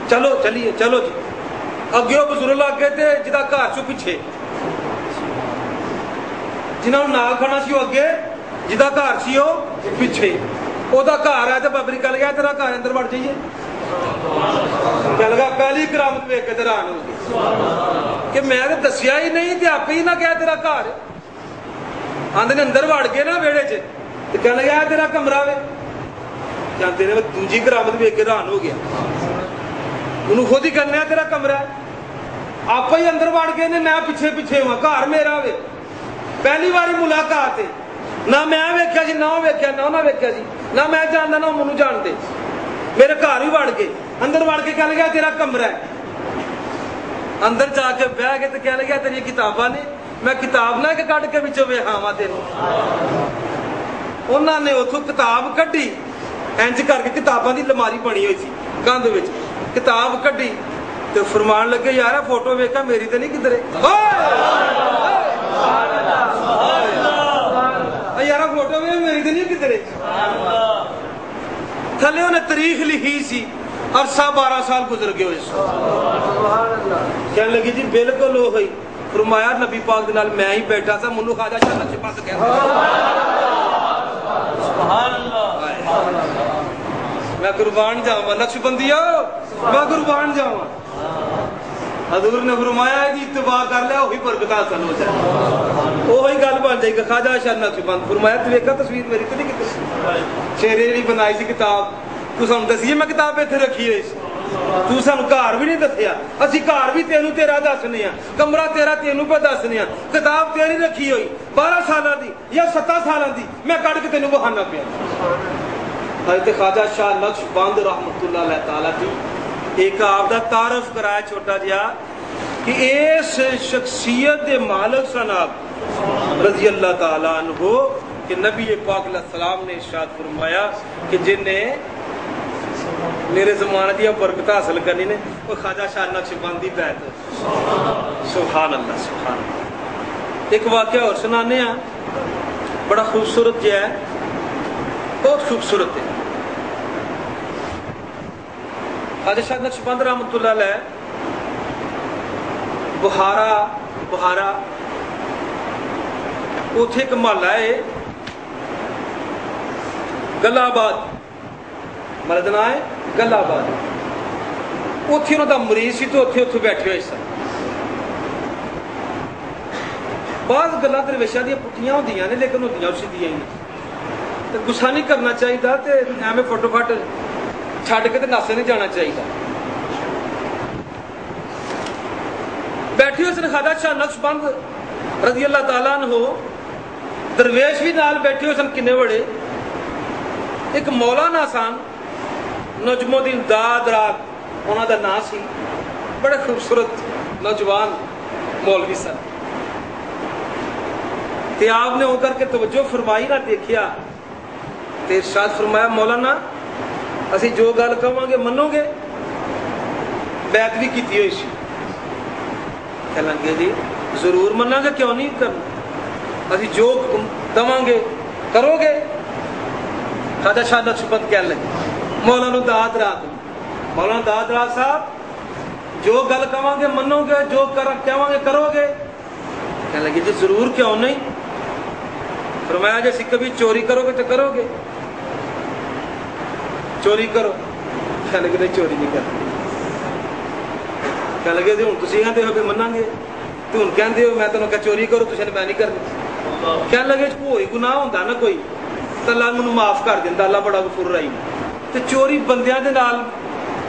چلو چلیے چلو جی۔ اگے وہ بزرگ لگ گئے تھے جہاں گھر چو پیچھے، جنہوں نے نال کھڑنا سی وہ اگے، جہاں گھر سی وہ پیچھے، وہ گھر ہے تو بابری کہہ گیا تیرا گھر اندر وڑ جائیے، کہہ لگا پہلی کرامت ویک کے حیران ہو گئی کہ میں تو دسیا ہی نہیں تے آپ ہی نہ کہہ تیرا گھر، آندے نے اندر وڑ گئے نا ویڑے چ تے کہہ لگا تیرا کمرہ وے، جانتے نے دوجی کرامت ویک کے حیران ہو گیا، انہوں خود ہی کہنا ہے تیرا کمرہ ہے، آپ ہی اندر وڑ گئے نے، میں پیچھے پیچھے ہوا، گھر میرا وے، پہلی باری ملاقات ہے، نہ میں ویکھیا جی نہ وہ ویکھیا، نہ انہاں ویکھیا جی، نہ میں جاندا نہ منو جانتے، میرے گھر ہی وڑ گئے، اندر وڑ کے کہنے لگا تیرا کمرہ ہے، اندر جا کے بہ گئے تو کہنے لگا تیری کتاباں نے، میں کتاب نہ کہ کڈ کے وچوں ویکھاواں تینوں، انہاں نے اتھوں کتاب کڈی، انج کر کے کتاباں دی لماری بنی ہوئی سی کندھ وچ، کتاب کڈی تو فرمان لگے یار فوٹو ویکھا میری تے نہیں کدھر یار فوٹو ویکھ میری تے نہیں کدھر، تھلے انہیں تاریخ لکھی سی عرصہ 12 سال گزر گئے ہوئے، کہنے لگی جی بالکل وہ ہوئی، فرمایا نبی پاک دے نال میں ہی بیٹھا تھا، منو خواجہ شاہ نقش بند کہتا میں قربان جاواں نقش بندیا، میں قربان جاواں، حضور نے فرمایا جی اتباع کر لیا وہی برکت حاصل ہو جائے، وہی گل بن جائے گی۔ خواجہ شاہ نقش بند فرمایا تو ویکھا تصویر میری تو نہیں کتنی شیرے جی بنائی سی کتاب، تو سانو دسیے میں کتاب اتنے رکھی ہوئی سی، تو سانو گھر بھی نہیں دسیا، اسی گھر بھی تینوں تیرا دسنے ہاں، کمرہ تیرا تینوں پہ دسنے ہاں، کتاب تیری رکھی ہوئی 12 سالہ دی یا 7 سالہ دی، میں کٹ کے تینوں بہانا پیا۔ حضرت خواجہ شاہ نقش بند رحمت اللہ علیہ تعالیٰ کی ایک آپ دا تعارف کرایا چھوٹا جہا کہ اس شخصیت دے مالک سن آپ رضی اللہ تعالیٰ عنہ کہ نبی پاک علیہ السلام نے ارشاد فرمایا کہ جن نے میرے زمانے دیا برکت حاصل کرنی نے وہ خواجہ شاہ نقشبند دی بیعت سبحان اللہ سبحان اللہ ایک واقعہ اور سنانے ہیں بڑا خوبصورت جو ہے بہت خوبصورت ہے خواجہ شاہ نقشبند رحمۃ اللہ علیہ بہارا اتنے ایک محلہ ہے گلہ آباد محلہ کا نام ہے گلہ آباد اتنے انہوں کا مریض سی تو اتنے بیٹھے ہوئے سن بعض گلاں درویشاں دیا پٹھیاں ہوندیاں نے لیکن ہوندیاں اسی دیاں ہی تے غصہ نہیں کرنا چاہیے تے ایویں فٹو فٹ چھڈ کے تے ناسے نہیں جانا چاہیے بیٹھے ہوئے سن خواجہ شاہ نقشبند رضی اللہ تعالیٰ عنہ درویش بھی نال بیٹھے ہوئے سن کنے بڑے ایک مولانا سن نجم الدین داد راگ انہوں دا نام سی بڑے خوبصورت نوجوان مولوی سن تے آپ نے ہو کر کے توجہ فرمائی نہ دیکھیا تے ارشاد فرمایا مولانا اسی جو گل کہاں گے منو گے بیعت بھی کیتی ہوئی سی کہنے لگے جی ضرور مننا گے کیوں نہیں کرنا اسی جو دواں گے کرو گے خواجہ شاہ نقشبند کہنے لگے مولانا داد راگ صاحب جو گل کہاں گے منو گے جو کہاں گے کرو گے کہنے لگے جی ضرور کیوں نہیں فرمایا جیسے کبھی چوری کرو گے تو کرو گے چوری کرو کہنے لگے نہیں چوری نہیں کرو کہنے لگے ہوں تسی کہندے ہو کہ مناں گے تو ہوں کہندے ہو میں تینوں کہ چوری کرو تسی نے میں نہیں کرنی کہنے لگے کوئی گناہ ہوندا نا کوئی تو اللہ مینوں معاف کر دیندا اللہ بڑا غفور رحیم تے چوری بندیاں دے نال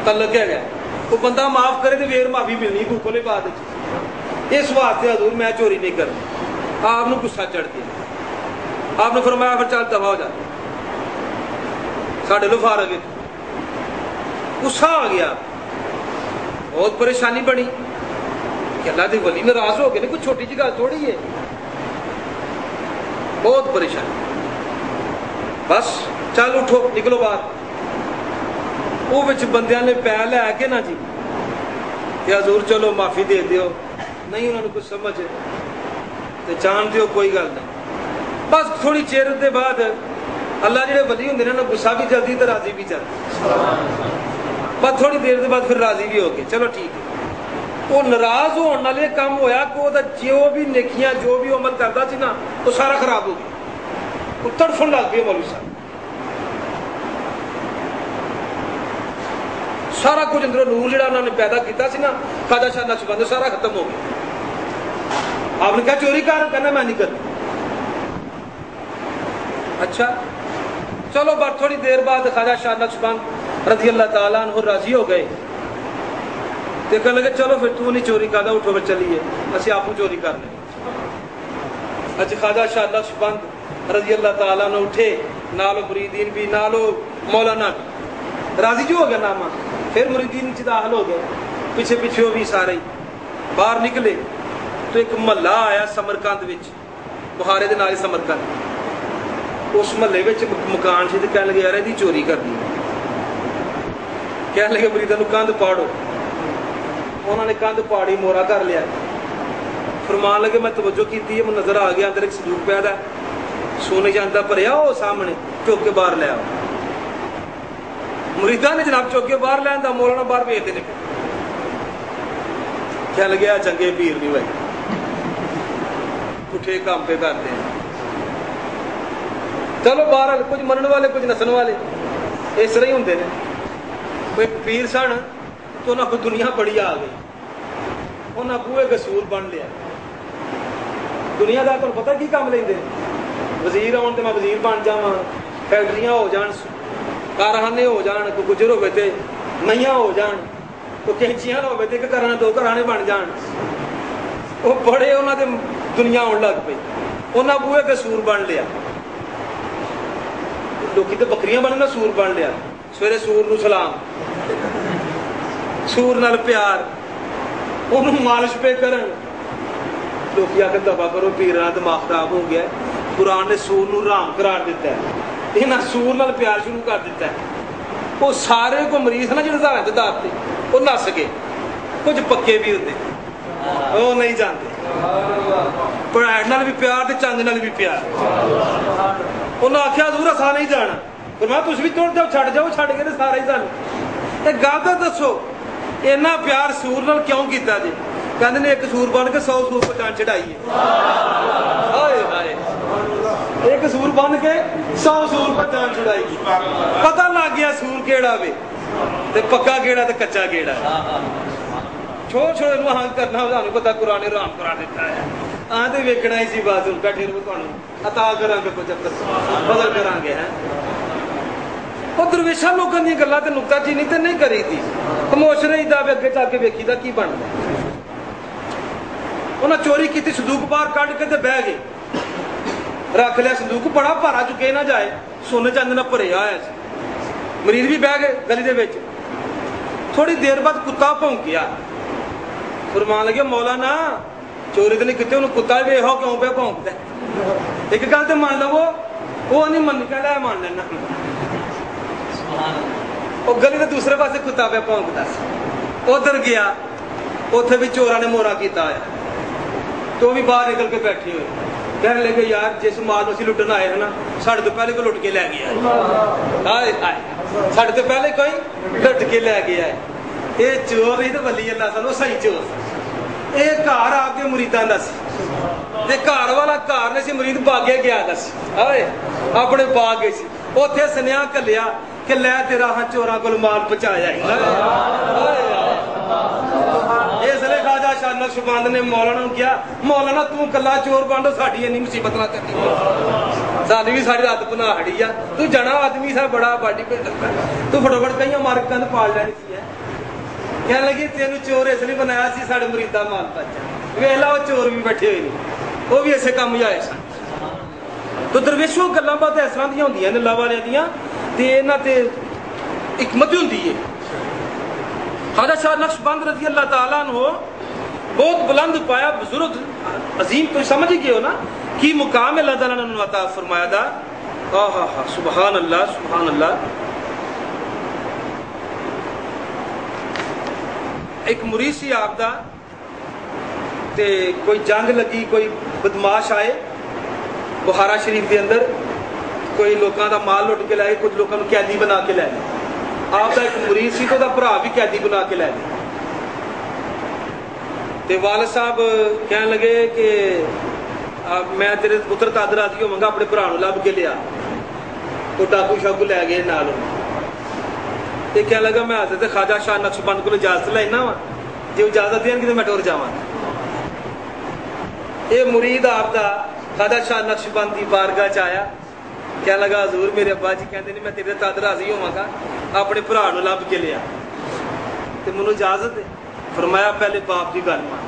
تعلق ہے وہ بندہ معاف کرے تو ویر معافی ملنی کو کھولے بعد اس واسطے حضور میں چوری نہیں کرنی آپ نے غصہ چڑھ دیا آپ نے فرمایا پھر چل دفع ہو جا ساڈے لو فارغ غصہ آ گیا بہت پریشانی بنی کہ اللہ دے ولی ناراض ہو گئے نہیں کوئی چھوٹی جی گل تھوڑی ہے بہت پریشانی بس چل اٹھو نکلو باہر وہ بندیاں نے پی لے کے نا جی کہ حضور چلو معافی دے دیو نہیں انہوں نے کچھ سمجھ تے جان دیو کوئی گل نہیں بس تھوڑی چیر دے بعد اللہ جڑے ولی ہوندے نے غصہ بھی جلدی تے راضی بھی جلدی بس تھوڑی دیر دے بعد پھر راضی بھی ہو گئے چلو ٹھیک ہے وہ ناراض ہونے والے کام ہویا کہ وہ جو بھی نیکیاں جو بھی عمل کرتا سی نا وہ سارا خراب ہو گیا وہ تڑفن لگ گئے مولوی صاحب سارا کچھ اندروں نور جڑا انہوں نے پیدا کیتا سی نا خواجہ شاہ نقشبند سارا ختم ہو گیا آپ نے کہا چوری کرنا میں نہیں کرنا اچھا چلو بار تھوڑی دیر بعد خواجہ شاہ نقشبند رضی اللہ تعالیٰ عنہ راضی ہو گئے دیکھنے لگے چلو پھر تو نہیں چوری کردا اٹھو پھر چلیے اسی آپ چوری کر لیں اچھا خواجہ شاہ نقشبند رضی اللہ تعالیٰ عنہ اٹھے نالو مریدین بھی نالو مولانا بھی راضی جو ہو گیا نامہ پھر مریدین چ داخل ہو گئے پیچھے پیچھے وہ بھی سارے باہر نکلے تو ایک محلہ آیا سمرکند وچ بخارے دے نال سمرکند اس محلے وچ مکان سی تے کہنے لگے یار دی چوری کرنی کہنے لگے مریداں نوں کندھ پاڑو انہوں نے کندھ پاڑی مورا کر لیا فرمان لگے میں توجہ کیتی ہے نظر آ گیا اندر ایک صندوق پیا ہے سونے جانتا بھریا وہ سامنے چوک کے باہر لیا مریداں نے جناب چوک کے باہر لیا مولانا باہر بھیج دینے کیا لگیا چنگے پیر نہیں بھائی پٹھے کام پہ کرتے ہیں چلو باہر کچھ منن والے کچھ نسن والے اس طرح ہی ہوندے نے کوئی پیر سن تو انہوں کو دنیا بڑی آ گئی انہوں بوئے گسور بن لیا دنیا دار تمہیں پتہ کی کام لیندے وزیر آن تو میں وزیر بن جاواں فیکٹریاں ہو جان کارخانے ہو جان کوئی گجر ہوئے تھے نئیاں ہو جان کوئی کینچیاں ہوئے تھے کہ گھرانے دو گھرانے بن جان وہ بڑے انہوں نے دنیا آن لگ پئی انہوں بوئے گسور بن لیا لوکی تو بکریاں بننا سور بن لیا سویرے سور نو سلام سور نال پیار انہوں مالش پہ کرن لوکی آ کے دفع کرو پیراں دماغ خراب ہو گیا قرآن نے سور نو رام قرار دیتا ہے انہاں سور نال پیار شروع کر دیتا ہے وہ سارے کو مریض نا جو دار تھے وہ نس گئے، کچھ پکے بھی ہوتے وہ نہیں جانتے، پڑھائی نال بھی پیار تے چنگ نال بھی پیار۔ انہوں آخیا حضور اسا نہیں جانا، فرمایا تسی بھی تر جاؤ، چھڈ جاؤ، چھڈ کے سارے ہی سانو۔ ایک گل تو دسو اینا پیار سور نال کیوں کیتا جی؟ کہندے نے ایک سور بن کے 100 سور کو جان چڑھائیے، ایک سور بن کے 100 سور کو جان چڑھائی۔ پتہ لگ گیا سور کیڑا وے تے پکا کیڑا تے کچا کیڑا۔ چھوڑ چھوڑ ہاں کرنا سانو پتہ قرآن حرام کرا دیتا ہے، آں تے ویکھنا ہی سی بس، بیٹھے رہو تانوں عطا کراں گے کچھ بدل کراں گے۔ وہ درویشاں لوگوں دی گلاں تے نکتہ چینی تے نہیں کری تھی، خاموش رہی دا اگے چل کے ویکھی دا کی بندا۔ انہاں چوری کیتی، صندوق باہر کڈ کے تے بہ گئے، رکھ لیا صندوق، بڑا بھارا چکے نہ جائے، سونے چاندی نال بھریا ہویا سی۔ مریض بھی بہ گئے گلی دے وچ، تھوڑی دیر بعد کتا بھونکیا، فرمان لگے مولانا چوری تو نہیں کیتی، انہوں کتا ویکھو کیوں پہ بھونکدا۔ ایک گل تے مان لو، وہ نہیں من کہندا مان لینا، وہ گلی دے دوسرے پاسے کتا پہ بھونکدا سی۔ ادھر گیا، اتنے بھی چوراں نے مورا کیتا ہے، تو بھی باہر نکل کے بیٹھے ہوئے، کہنے لگے یار جس مال اسی لٹن آئے ہیں نا، ساڑھے تو پہلے کوئی لٹ کے لے گیا ہے، ساڑھے تو پہلے کوئی لٹ کے لے گیا ہے۔ یہ چور نہیں تو ولی اللہ سن، وہ صحیح چور، یہ گھر آ کے مریداں دا سی، تے گھر والا گھر نہیں سی، مرید باغے گیا دا سی، اپنے باغ گئے سی، اتنے سنیا کلیا کہ لے تیرا ہاں چوراں کول مال پہنچایا ہے۔ اس لیے خواجہ شاہ نقشبند نے مولانا کیا، مولانا تم کلا چور بانڈو ساڈی اینی مصیبت نہ کرنی، ساری بھی ساری رات بنا ہڑی آ، تو جنا آدمی سا بڑا باڈی بلڈر، تو فٹافٹ کئی مارکاں پال لینی سی۔ کہنے لگی تینوں چور اس لیے بنایا سی ساڈے مریداں مال پچا، ویکھ لا وہ چور بھی بیٹھے ہوئے نہیں، وہ بھی ایسے کام ہی آئے سن۔ تو درویشوں گلاں باتاں اس طرح دیاں ہوندیاں نے اللہ والیاں دیاں، تے انہاں تے حکمت ہوندی ہے۔ خواجہ شاہ نقشبند رضی اللہ تعالیٰ عنہ بہت بلند پایا بزرگ عظیم، تو سمجھ گئے ہو نا کی مقام اللہ تعالیٰ نے عطا فرمایا دا۔ سبحان اللہ سبحان اللہ۔ ایک مرید سی آپ دا، تے کوئی جنگ لگی، کوئی بدماش آئے بخارا شریف کے اندر، کوئی لوگوں دا مال لٹ کے لائے، کچھ لوگوں کو قیدی بنا کے لائے، آپ دا ایک مرید سی تو دا بھرا بھی قیدی بنا کے لائے، تے والد صاحب کہنے لگے کہ میں تیرے پتر تد راضی ہوا گا، اپنے بھرا لب کے لیا، تو ڈاکو شاکو لے گئے نال، تے کہنے لگا میں حضرت خواجہ شاہ نقشبند کو اجازت لینا وا، جی اجازت دین کہ میں ٹر جاواں۔ یہ مرید آپ دا خواجہ شاہ نقشبند کی بارگاہ چ آیا، کہنے لگا حضور میرے ابا جی کہتے ہیں میں تیرے تد راضی ہوا گا، اپنے بھرا لب کے لیا، تے مینوں اجازت دے۔ فرمایا پہلے باپ کی گل مان،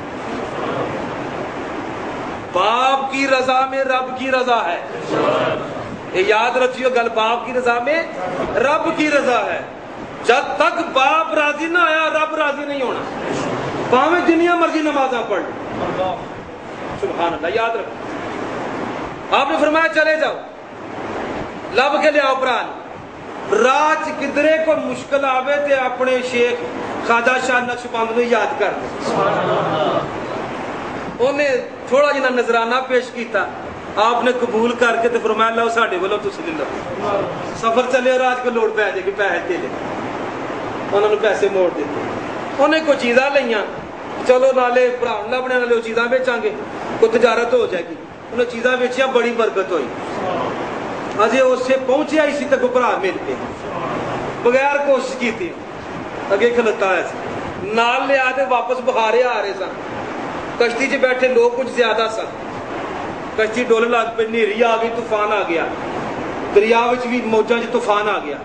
باپ کی رضا میں رب کی رضا ہے، یہ یاد رکھیو گل، باپ کی رضا میں رب کی رضا ہے، جب تک باپ راضی نہ آیا رب راضی نہیں ہونا، پاویں جنیاں مرضی نمازاں پڑھ، سبحان اللہ، یاد رکھو۔ آپ نے فرمایا چلے جاؤ، لب کے لے آؤ پران، راج کدرے کو مشکل آوے تے اپنے شیخ خواجہ شاہ نقشبند نے یاد کر دے، انہیں تھوڑا جنا نظرانہ پیش کیتا، آپ نے قبول کر کے تے فرمایا لو ساڈے ولو تسی لے لو، سفر چلے راج کو لوڑ پے جائے کہ پیسے دے لے، انہوں نے پیسے موڑ دیتے، انہیں کوئی چیزاں لئیاں، چلو نالے بھرا لبنے والے وہ چیزاں بیچاں گے، کوئی تجارت ہو جائے گی، انہیں چیزاں بیچیاں، بڑی برکت ہوئی، اجے اس سے پہنچیا اسی تک بھرا مل کے بغیر کوشش کی تھی، اگے کھلتا ہے نال لے آتے واپس بخارے آ رہے سن، کشتی چ بیٹھے لوگ کچھ زیادہ سن، کشتی ڈولن لگ پہ، نیری آ گئی، طوفان آ گیا، دریا بھی موجاں چ طوفان آ گیا،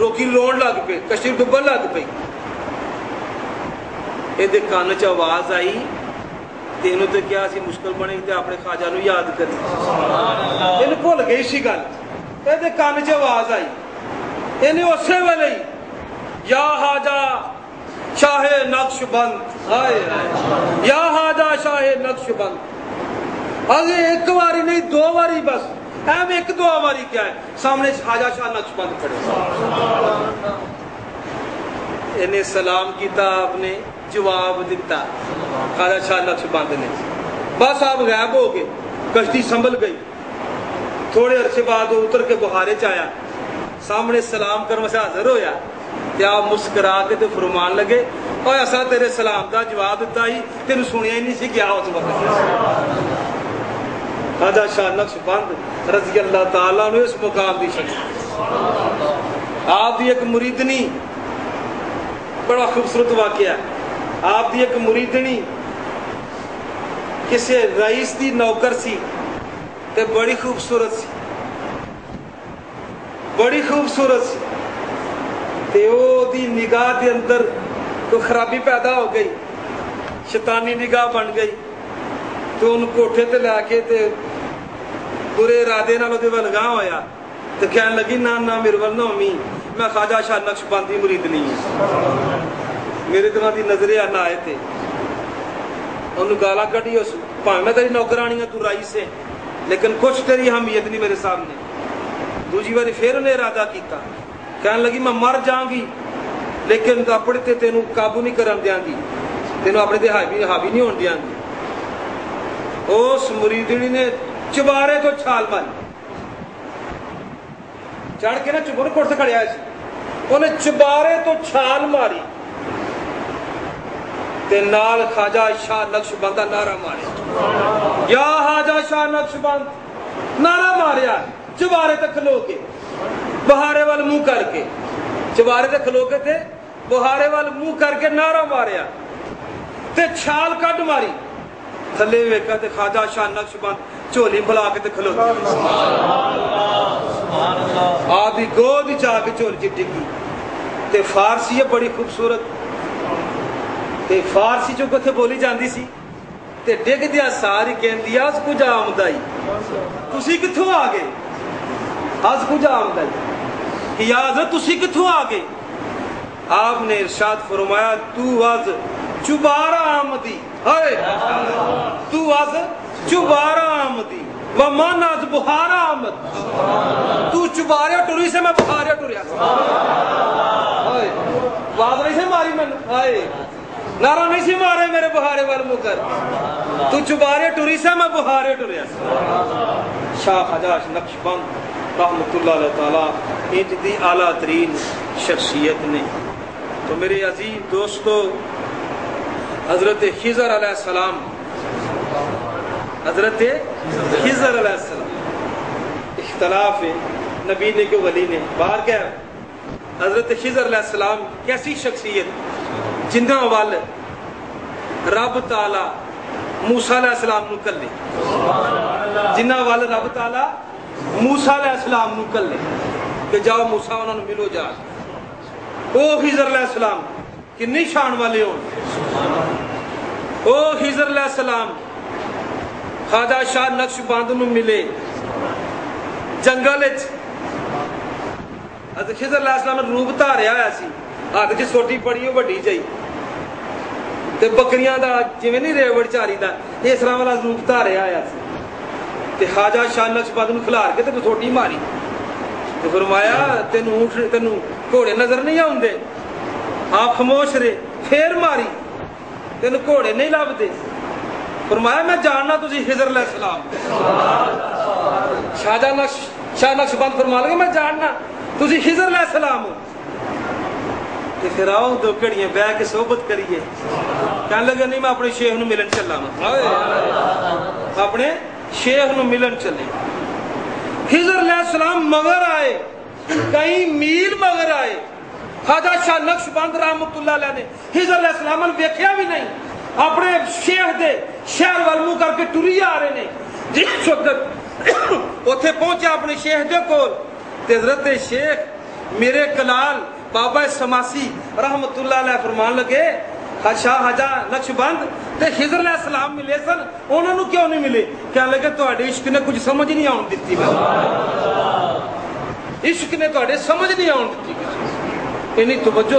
روکی لون لگ پے، کشتی ڈبن لگ پئی، یہ کان چ آواز آئی، تینوں تو کیا سی مشکل بنے تے اپنے خواجہ نو یاد کری، یہ بھول گئی سی گل، یہ کان چ آواز آئی، انہیں اسی ویلے ہی یا خواجہ شاہ نقشبند، یا خواجہ شاہ نقشبند، آگے ایک واری نہیں دو واری بس ایم ایک دعا واری کیا ہے سامنے خواجہ شاہ نقشبند کھڑے انہیں سلام کیتا آپ نے جواب دیتا خواجہ شاہ نقشبند نے بس آپ غائب ہو گئے کشتی سنبھل گئی تھوڑے عرصے بعد وہ اتر کے بخارے چایا سامنے سلام کرنے سے حاضر ہویا تے آپ مسکرا کے تے فرمان لگے اور ایسا تیرے سلام دا جواب دیتا ہی تینوں سنیا ہی نہیں سی کیا اس وقت خواجہ شاہ نقشبند رضی اللہ تعالیٰ عنہ اس مقام دی شخص آپ دی ایک مریدنی بڑا خوبصورت واقعہ ہے آپ دی ایک مریدنی کسی رئیس دی نوکر سی تے بڑی خوبصورت سی بڑی خوبصورت سی تے او دی نگاہ دے اندر کوئی خرابی پیدا ہو گئی شیطانی نگاہ بن گئی تو ان کوٹھے تے لے کے تے برے ارادے نال اودے ول گاہ ہویا تے کہن لگی نا میرے ول نہ ہومی میں خواجہ شاہ نقشبند دی مرید نہیں ہوں میرے طرح دی نظریں نہ آئے تھے انہوں گالا کٹی اس پاہم میں تیری نوکرانی تو رئیس سے لیکن کچھ تیری اہمیت نہیں میرے سامنے دوسری باری پھر انہیں ارادہ کیتا کہنے لگی میں مر جاؤں گی لیکن اپنے تے تینوں قابو نہیں کرن دیاں گی تینوں اپنے تے حاوی نہیں ہون دیاں گی اس مریدنی نے چبارے تو چھال ماری چڑھ کے نا چبر کوٹ سے کھڑیا سی انہیں چبارے تو چھال ماری تے نال خواجہ شاہ نقشبند دا نعرہ ماریا یا خواجہ شاہ نقشبند نعرہ ماریا چبارے تے کھلو کے بہارے وال منہ کر کے چبارے تے کھلو کے تھے بہارے وال منہ کر کے نعرہ ماریا تے چھال کٹ ماری تھلے ویکھا تے خواجہ شاہ نقشبند چولی بھلا کے تے کھلو آدھی گود جا کے چولی چی ڈگی تے فارسی ہے بڑی خوبصورت تے فارسی جو کتھے بولی جاندی سی تے ڈگ دیا ساری کہن دیا از کجا آمدائی تسی کتھوں آگے از کجا آمدائی کہ یا حضرت تسی کتھوں آگے آپ نے ارشاد فرمایا تو از چبارہ آمدی تو از چبارہ آمدی ومان از بہارہ آمد تو چبارہ ٹوری سے میں بہارہ ٹوریا بات نہیں سے ماری میں نعرہ نہیں سی مارے میرے بہارے وال منہ کر تو چبارے ٹوری سے میں بہارے ٹوریا شاہ خواجہ نقشبند رحمت اللہ علیہ تعالیٰ انج دی اعلیٰ ترین شخصیت نے تو میرے عزیز دوستو حضرت خضر علیہ السلام حضرت خضر علیہ السلام اختلاف ہے نبی نے کہ ولی نے باہر کیا حضرت خضر علیہ السلام کیسی شخصیت جنہ وال رب تعالی موسیٰ علیہ السلام نو کر لے جنہ وال رب تعالی موسیٰ علیہ السلام نو کر لے کہ جاؤ موسیٰ انہوں نے ملو جا او خضر علیہ السلام کنی شان والے ہوں او خضر علیہ السلام خواجہ شاہ نقشبند نو ملے جنگل حضرت خضر علیہ السلام نے روپ دھاریا ہوا سی ہاتھ چ سوٹی پڑی ہو وڈی جائی تے بکریاں دا جویں نہیں ریوڑ چاری دا اس طرح والا روپ دھاریا ہوا سی تے خواجہ شاہ نقشبند نو کھلار کے تے سوٹی ماری تے فرمایا تینوں اونٹ تینوں گھوڑے نظر نہیں آوندے آپ خاموش رہے پھر ماری تینوں گھوڑے نہیں لبدے فرمایا میں جاننا تسی خضر علیہ السلام شاہ نقشبند فرما لگے میں جاننا تسی خضر علیہ السلام ہو کہ پھر آؤ دو کڑیاں بہ کے صحبت کریے کہنے لگا نہیں میں اپنے شیخ نو ملن چلا اپنے شیخ نو ملن چلے خضر علیہ السلام مگر آئے کئی میل مگر آئے خواجہ شاہ نقشبند رحمت اللہ علیہ نے خضر علیہ السلام نے ویکھیا بھی نہیں اپنے شیخ دے شہر وال منہ کر کے ٹری آ رہے نے جس وقت اوتھے پہنچا اپنے شیخ دے کول تے حضرت شیخ میرے کلال بابا سماسی رحمت اللہ علیہ فرمان لگے شاہ خواجہ نقشبند تے خضر علیہ السلام ملے سن انہوں نے کیوں نہیں ملے کہنے لگے تہاڈے عشق نے کچھ سمجھ نہیں آن دتی عشق نے تہاڈے سمجھ نہیں آن دتی انہی توجہ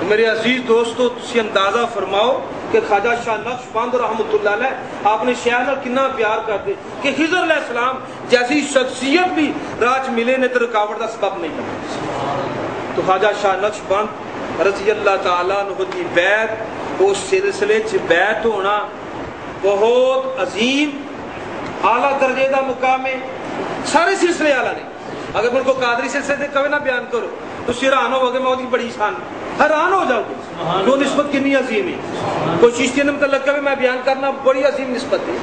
میرے عزیز دوستو تسی اندازہ فرماؤ کہ خواجہ شاہ نقشبند رحمت اللہ علیہ آپ نے شیخ نال کتنا پیار کرتے کہ خضر علیہ السلام جیسی شخصیت بھی راج ملے نے تو رکاوٹ کا سبب نہیں بنا. تو خواجہ شاہ نقش بند رضی اللہ تعالیٰ عنہ کی بیعت اس سلسلے چ بیعت ہونا بہت عظیم اعلیٰ درجے کا مقام ہے. سارے سلسلے اعلیٰ نے. اگر ان کو قادری سلسلے سے کبھی نہ بیان کرو تو حیران ہو گے. میں وہ بڑی شان حیران ہو جاؤ گے وہ نسبت کتنی عظیم ہے. کوئی چشتی نے متعلق کبھی میں بیان کرنا بڑی عظیم نسبت ہے.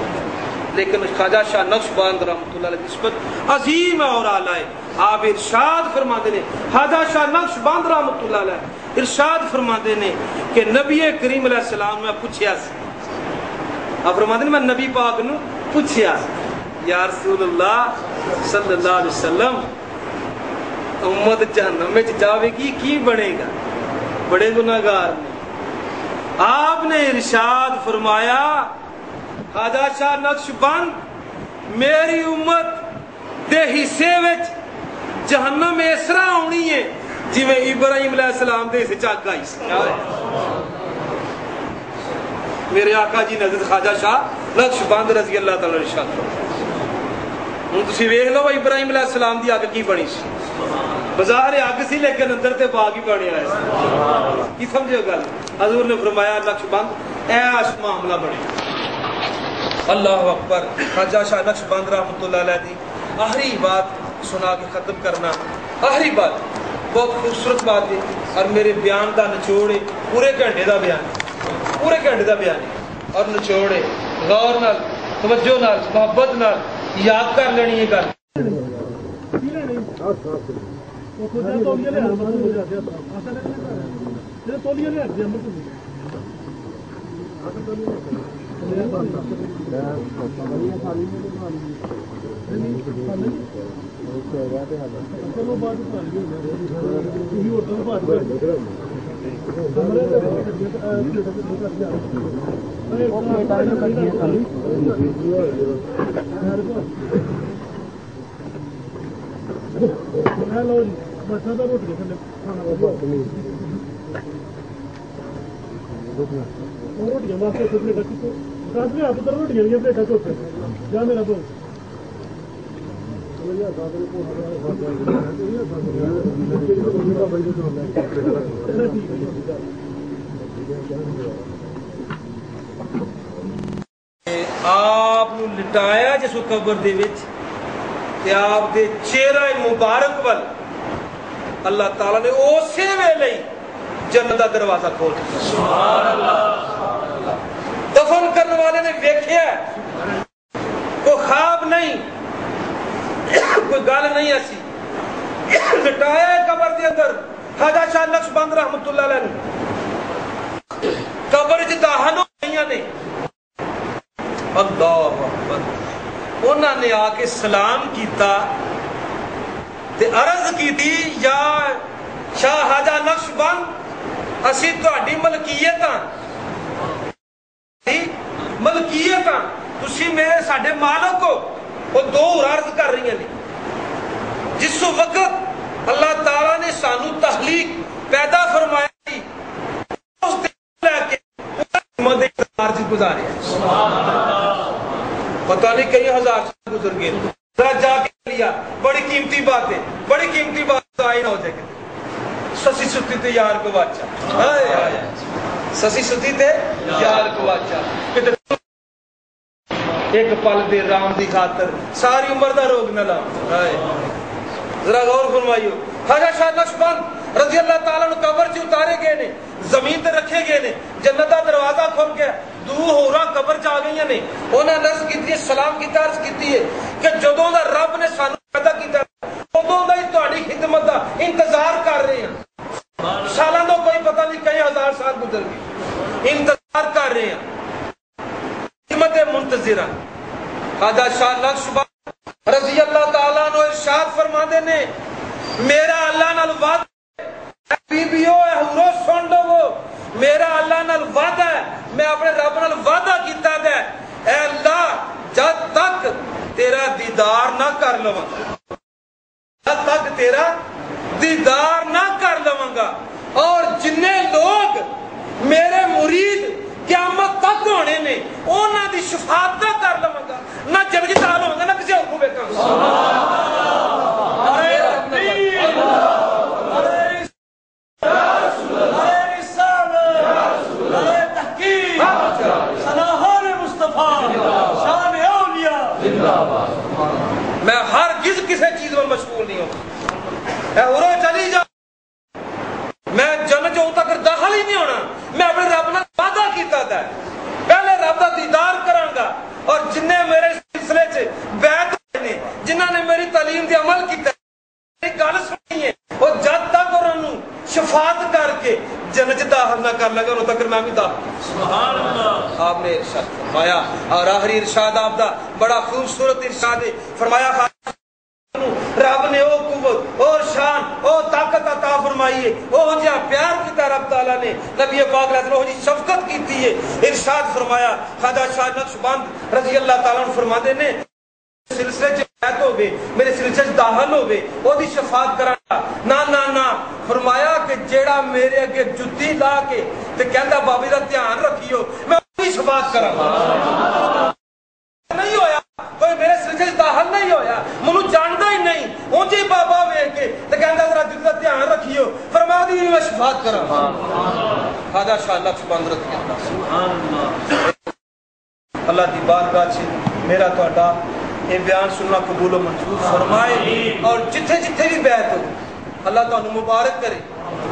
لیکن خواجہ شاہ نقش بند رحمۃ اللہ علیہ نسبت عظیم اور اعلیٰ ہے. آپ ارشاد فرماتے ہیں خواجہ شاہ نقش بند رحمۃ اللہ علیہ ارشاد فرماتے ہیں کہ نبی کریم علیہ السلام میں پوچھیا آپ فرماتے ہیں میں نبی پاک نو پوچھیا یا رسول اللہ صلی اللہ علیہ وسلم امت جہنم میں جاوے گی کی بنے گا بڑے گناہگار نے. آپ نے ارشاد فرمایا خواجہ شاہ نقش بند میری امت دے حصے وچ جہنم اس طرح ہونی ہے جی میں ابراہیم علیہ السلام دے سے چاک آئی. میرے آقا جی نے حضرت خواجہ شاہ نقش بند رضی اللہ تعالی ارشاد فرمایا. ہوں تسی ویکھ لو ابراہیم علیہ السلام دی اگ کی بنی سی. بازار اگ سی لیکن اندر تے باغ ہی بنیا ہے. کی سمجھو گل. حضور نے فرمایا نقش بند ایش معاملہ بنے. اللہ اکبر. خواجہ شاہ نقش بند رحمۃ اللہ علیہ دی آخری بات سنا کے ختم کرنا. آخری بات بہت خوبصورت بات ہے اور میرے بیان کا نچوڑ ہے. پورے گھنٹے کا بیان ہے. پورے گھنٹے کا بیان ہے اور نچوڑ ہے. غور نال توجہ نال محبت نال یاد کر لینی ہے گل. آپ لٹایا جس قبر دے وچ تے آپ دے چہرہ مبارک ول اللہ تعالیٰ نے اسی ویلے جنت کا دروازہ کھول دیا. سبحان اللہ. دفن کرنے والے نے ویکھیا کوئی خواب نہیں کوئی گل نہیں ایسی. لٹایا ہے قبر دے اندر خواجہ شاہ نقش بند رحمۃ اللہ علیہ نے. قبر وچ داخل ہو گئیاں نے. اللہ اکبر. انہوں نے آ کے سلام کیتا تے عرض کی تھی یا شاہ خواجہ نقش بند اسی تہاڈی ملکیت ملکیت تسی میرے ساڈے مالک ہو. وہ دو عرض کر رہی ہیں. جس وقت اللہ تعالیٰ نے سانو تخلیق پیدا فرمایا اس دن لے کے گزارے پتہ نہیں کئی ہزار سال گزر گئے. جا کے لیا بڑی قیمتی بات ہے. بڑی قیمتی بات آئی نہ ہو جائے. سسی ستی تے یار کو بادشاہ سسی ستی تے یار کو بادشاہ ایک پل دے رام دی خاطر ساری عمر دا روگ نہ لاؤ. ذرا غور فرمائیو. خواجہ شاہ نقش بند رضی اللہ تعالیٰ نے قبر سے اتارے گئے نے زمین تے رکھے گئے نے. جنت دا دروازہ کھل گیا. دو ہورا قبر چ آ گئی نے. انہاں نے عرض کیتی ہے سلام کیتا عرض کیتی ہے کہ جدوں دا رب نے سانو پیدا کیتا ادوں دا ہی تہاڈی خدمت دا انتظار کر رہے ہیں. سالاں دا کوئی پتہ نہیں کئی ہزار سال گزر گئے. انتظار کر رہے ہیں. خدمت منتظرہ. خواجہ شاہ نقش بند رضی اللہ تعالیٰ عنہ ارشاد فرماندے نے میرا اللہ نال وعدہ ہے بیبیو اے حورو سن لو میرا اللہ نال وعدہ ہے میں اپنے رب نال وعدہ کیتا ہے اے اللہ جب تک تیرا دیدار نہ کر لواں جب تک تیرا دیدار نہ کر لواں گا اور جننے لوگ میرے مرید قیامت ہونے نے انہاں دی شفاعت نہ کر لواں گا، نہ جنگی تعال ہوگا نہ کسی اور کو بیکاں. اے اورو چلی جا میں جنت جو تک داخل ہی نہیں ہونا میں اپنے رب نے وعدہ کیتا تھا پہلے رب دا دیدار کراں گا اور جن نے میرے سلسلے سے بیعت نے جنہاں نے میری تعلیم دی عمل کیتا میری گل سنی ہے اور جب تک انہوں شفاعت کر کے جنت داخل نہ کر لگا انہوں تک میں بھی داخل سبحان اللہ آپ نے ارشاد فرمایا اور آخری ارشاد آپ دا بڑا خوبصورت ارشاد ہے فرمایا رب نے او قوت او شان او طاقت عطا فرمائی ہے او جہاں پیار کیتا رب تعالیٰ نے نبی پاک علیہ السلام جی شفقت کیتی ہے ارشاد فرمایا خواجہ شاہ نقشبند رضی اللہ تعالیٰ عنہ فرماتے نے سلسلے چ بیعت ہوے میرے سلسلے چ داخل ہوے او دی شفاعت کراں نہ فرمایا کہ جیڑا میرے اگے جُتی لا کے تے کہندا بابے دا دھیان رکھیو میں دی شفاعت کراں نہیں ہویا کوئی میرے سلسلے چ داخل نہیں ہویا منو جاندا ہی نہیں اونج ہی بابا ویکھ کے تے کہندا ذرا جُتی دا دھیان رکھیو فرما دی میں شفاعت کراں خواجہ شاہ نقشبند رضی اللہ سبحان اللہ اللہ دی بارگاہ چ میرا تہاڈا یہ بیان سننا قبول و منظور فرمائے اور جتھے جتھے بھی بیعت ہو اللہ تعالیٰ مبارک کرے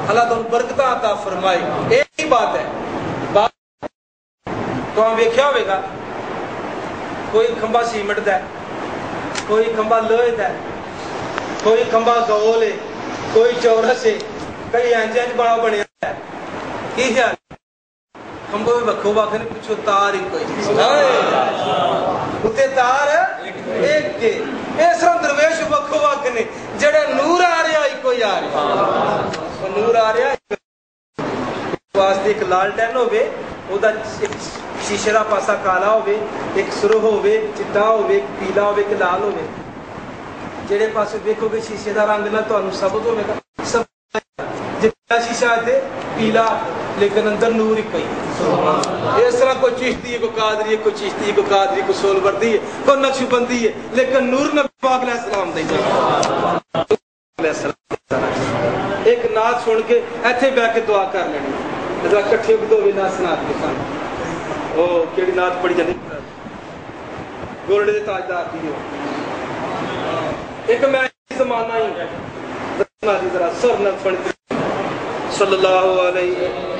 اللہ تعالیٰ برکتہ عطا فرمائے ایک ہی بات ہے بات تو ہم ویکھیا ہوئے گا کوئی کھمبا سیمنٹ دا ہے کوئی کھمبا لوہے دا ہے کوئی کھمبا گول ہے کوئی چورس ہے کئی انج بڑا بنیا ہے کی خیال کھمبے وکھو وکھ نے پچھو تار ہی کوئی اتنے تار ایک کے اس طرح درویش وکھو وکھ نے جڑا نور آ رہا ہی کوئی آ رہا نور آ رہا واسطے ایک لالٹین ہوے او دا ایک شیشے دا پاسا کالا ہوے ایک سرخ ہوے چٹا ہوے ایک پیلا ہوے ایک لال ہوے جڑے پاسے دیکھو گے شیشے دا رنگ نہ تانوں ثابت ہوے گا سب جتنا شیشہ تے پیلا لیکن اندر نور ہی کوئی اس طرح کوئی چشتی ہے کوئی قادری ہے کوئی چشتی ہے کوئی قادری کوئی سول وردی ہے کوئی نقش بندی ہے لیکن نور نبی پاک علیہ السلام دے ایک نعت سن کے ایتھے بیٹھ کے دعا کر لینی ذرا کٹھے دو بھی نعت سنا کے سن او کیڑی نعت پڑھی جاندی گولڈے دے تاجدار دی ایک میں زمانہ ہی ذرا سر نہ پڑھ صلی اللہ علیہ